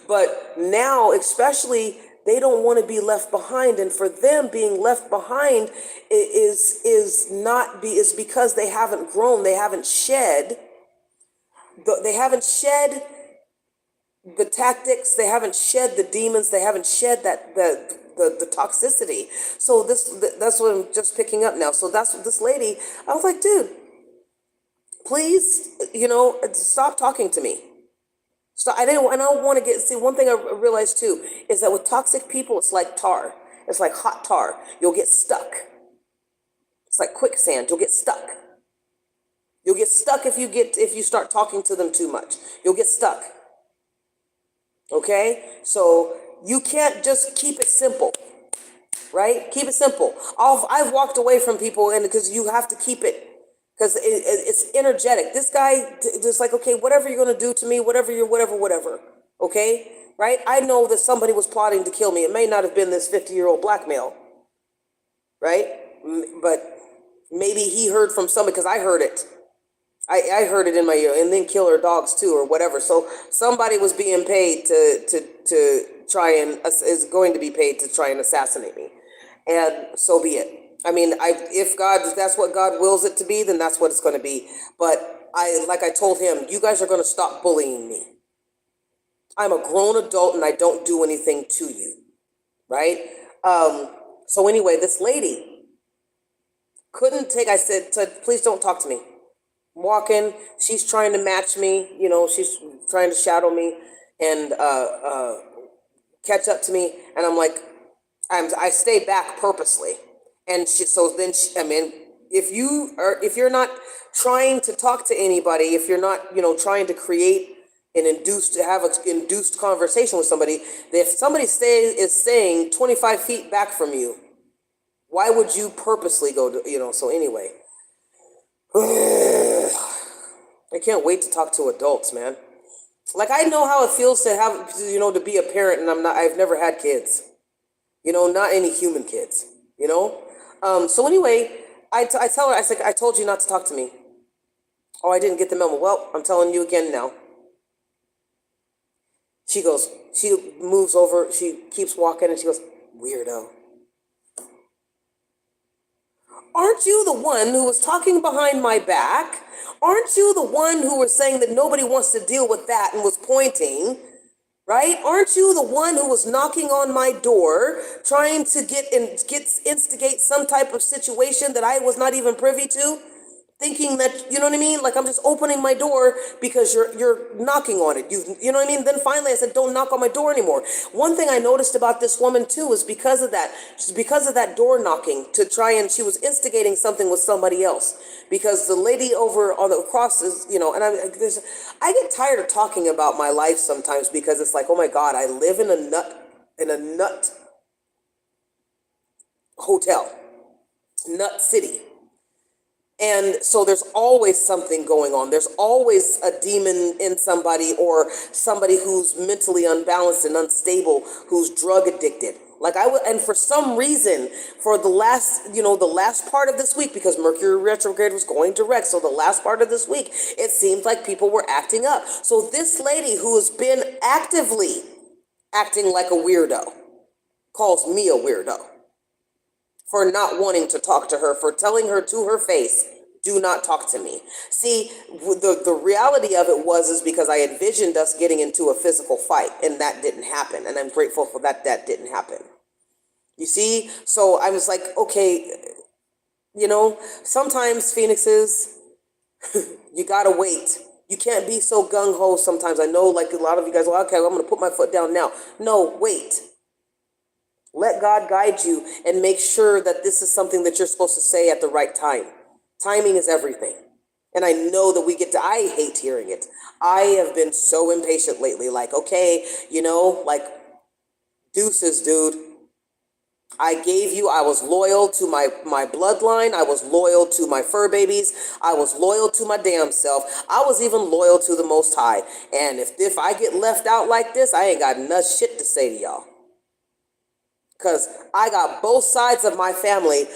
but now especially, they don't want to be left behind, and for them, being left behind is because they haven't grown, they haven't shed the tactics, they haven't shed the demons, they haven't shed that the toxicity. So that's what I'm just picking up now. So that's what this lady, I was like, dude, please, stop talking to me. So I don't want to see, one thing I realized too, is that with toxic people, it's like tar. It's like hot tar. You'll get stuck. It's like quicksand. You'll get stuck. You'll get stuck if you start talking to them too much. You'll get stuck. Okay? So you can't just keep it simple, right? Keep it simple. I've walked away from people, and because you have to keep it, because it's energetic. This guy just like, okay, whatever you're going to do to me, whatever, okay? Right? I know that somebody was plotting to kill me. It may not have been this 50-year-old black male, right? But maybe he heard from somebody, because I heard it. I heard it in my ear, and then killer dogs too, or whatever. So somebody was being paid to try and, is going to be paid to try and assassinate me. And so be it. I mean, if that's what God wills it to be, then that's what it's going to be. But like I told him, you guys are going to stop bullying me. I'm a grown adult, and I don't do anything to you, right? So anyway, this lady couldn't take, I said, please don't talk to me. I'm walking, she's trying to match me, she's trying to shadow me and catch up to me. And I'm like, I stay back purposely. And I mean, if you're not trying to talk to anybody, if you're not, trying to create an induced conversation with somebody, if somebody is staying 25 feet back from you, why would you purposely go to, so anyway, I can't wait to talk to adults, man. Like, I know how it feels to have, to be a parent, and I've never had kids, not any human kids, So anyway, I tell her, I said, I told you not to talk to me. Oh, I didn't get the memo. Well, I'm telling you again now. She moves over, she keeps walking, and she goes, weirdo. Aren't you the one who was talking behind my back? Aren't you the one who was saying that nobody wants to deal with that and was pointing, right? Aren't you the one who was knocking on my door, trying to instigate some type of situation that I was not even privy to? Thinking that, you know what I mean? Like I'm just opening my door because you're knocking on it. You know what I mean? Then finally I said, don't knock on my door anymore. One thing I noticed about this woman too is because of that, door knocking to try, and she was instigating something with somebody else. Because the lady over on the cross is, and I get tired of talking about my life sometimes because it's like, oh my God, I live in a nut hotel, nut city. And so there's always something going on. There's always a demon in somebody, or somebody who's mentally unbalanced and unstable, who's drug addicted. Like I would, and for some reason, for the last part of this week, because Mercury retrograde was going direct, so the last part of this week, it seemed like people were acting up. So this lady who has been actively acting like a weirdo calls me a weirdo for not wanting to talk to her, for telling her to her face, do not talk to me. See, the reality of it is because I envisioned us getting into a physical fight, and that didn't happen. And I'm grateful for that didn't happen. You see? So I was like, okay, sometimes Phoenixes, you gotta wait. You can't be so gung-ho sometimes. I know like a lot of you guys are, okay, I'm gonna put my foot down now. No, wait. Let God guide you and make sure that this is something that you're supposed to say at the right time. Timing is everything. And I know that I hate hearing it. I have been so impatient lately. Like, okay, like, deuces, dude. I was loyal to my bloodline. I was loyal to my fur babies. I was loyal to my damn self. I was even loyal to the Most High. And if I get left out like this, I ain't got enough shit to say to y'all. Because I got both sides of my family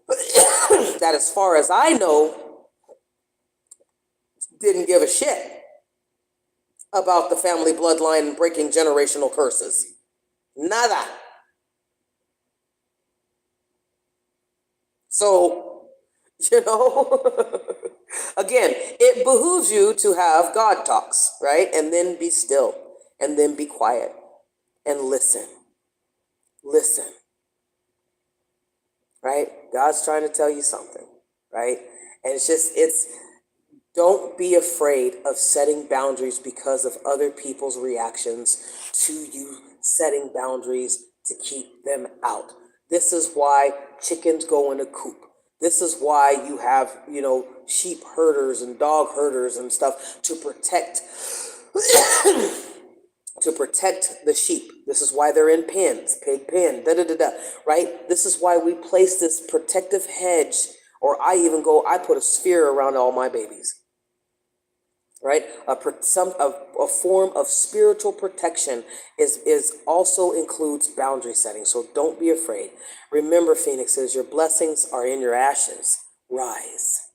that, as far as I know, didn't give a shit about the family bloodline and breaking generational curses. Nada. So, again, it behooves you to have God talks, right? And then be still, and then be quiet, and listen. Listen, right? God's trying to tell you something, right? And don't be afraid of setting boundaries because of other people's reactions to you setting boundaries to keep them out. This is why chickens go in a coop. This is why you have, sheep herders and dog herders and stuff to protect the sheep. This is why they're in pens, pig pen, right? This is why we place this protective hedge, or I put a sphere around all my babies, right? A form of spiritual protection is also includes boundary setting. So don't be afraid. Remember, Phoenixes, your blessings are in your ashes. Rise.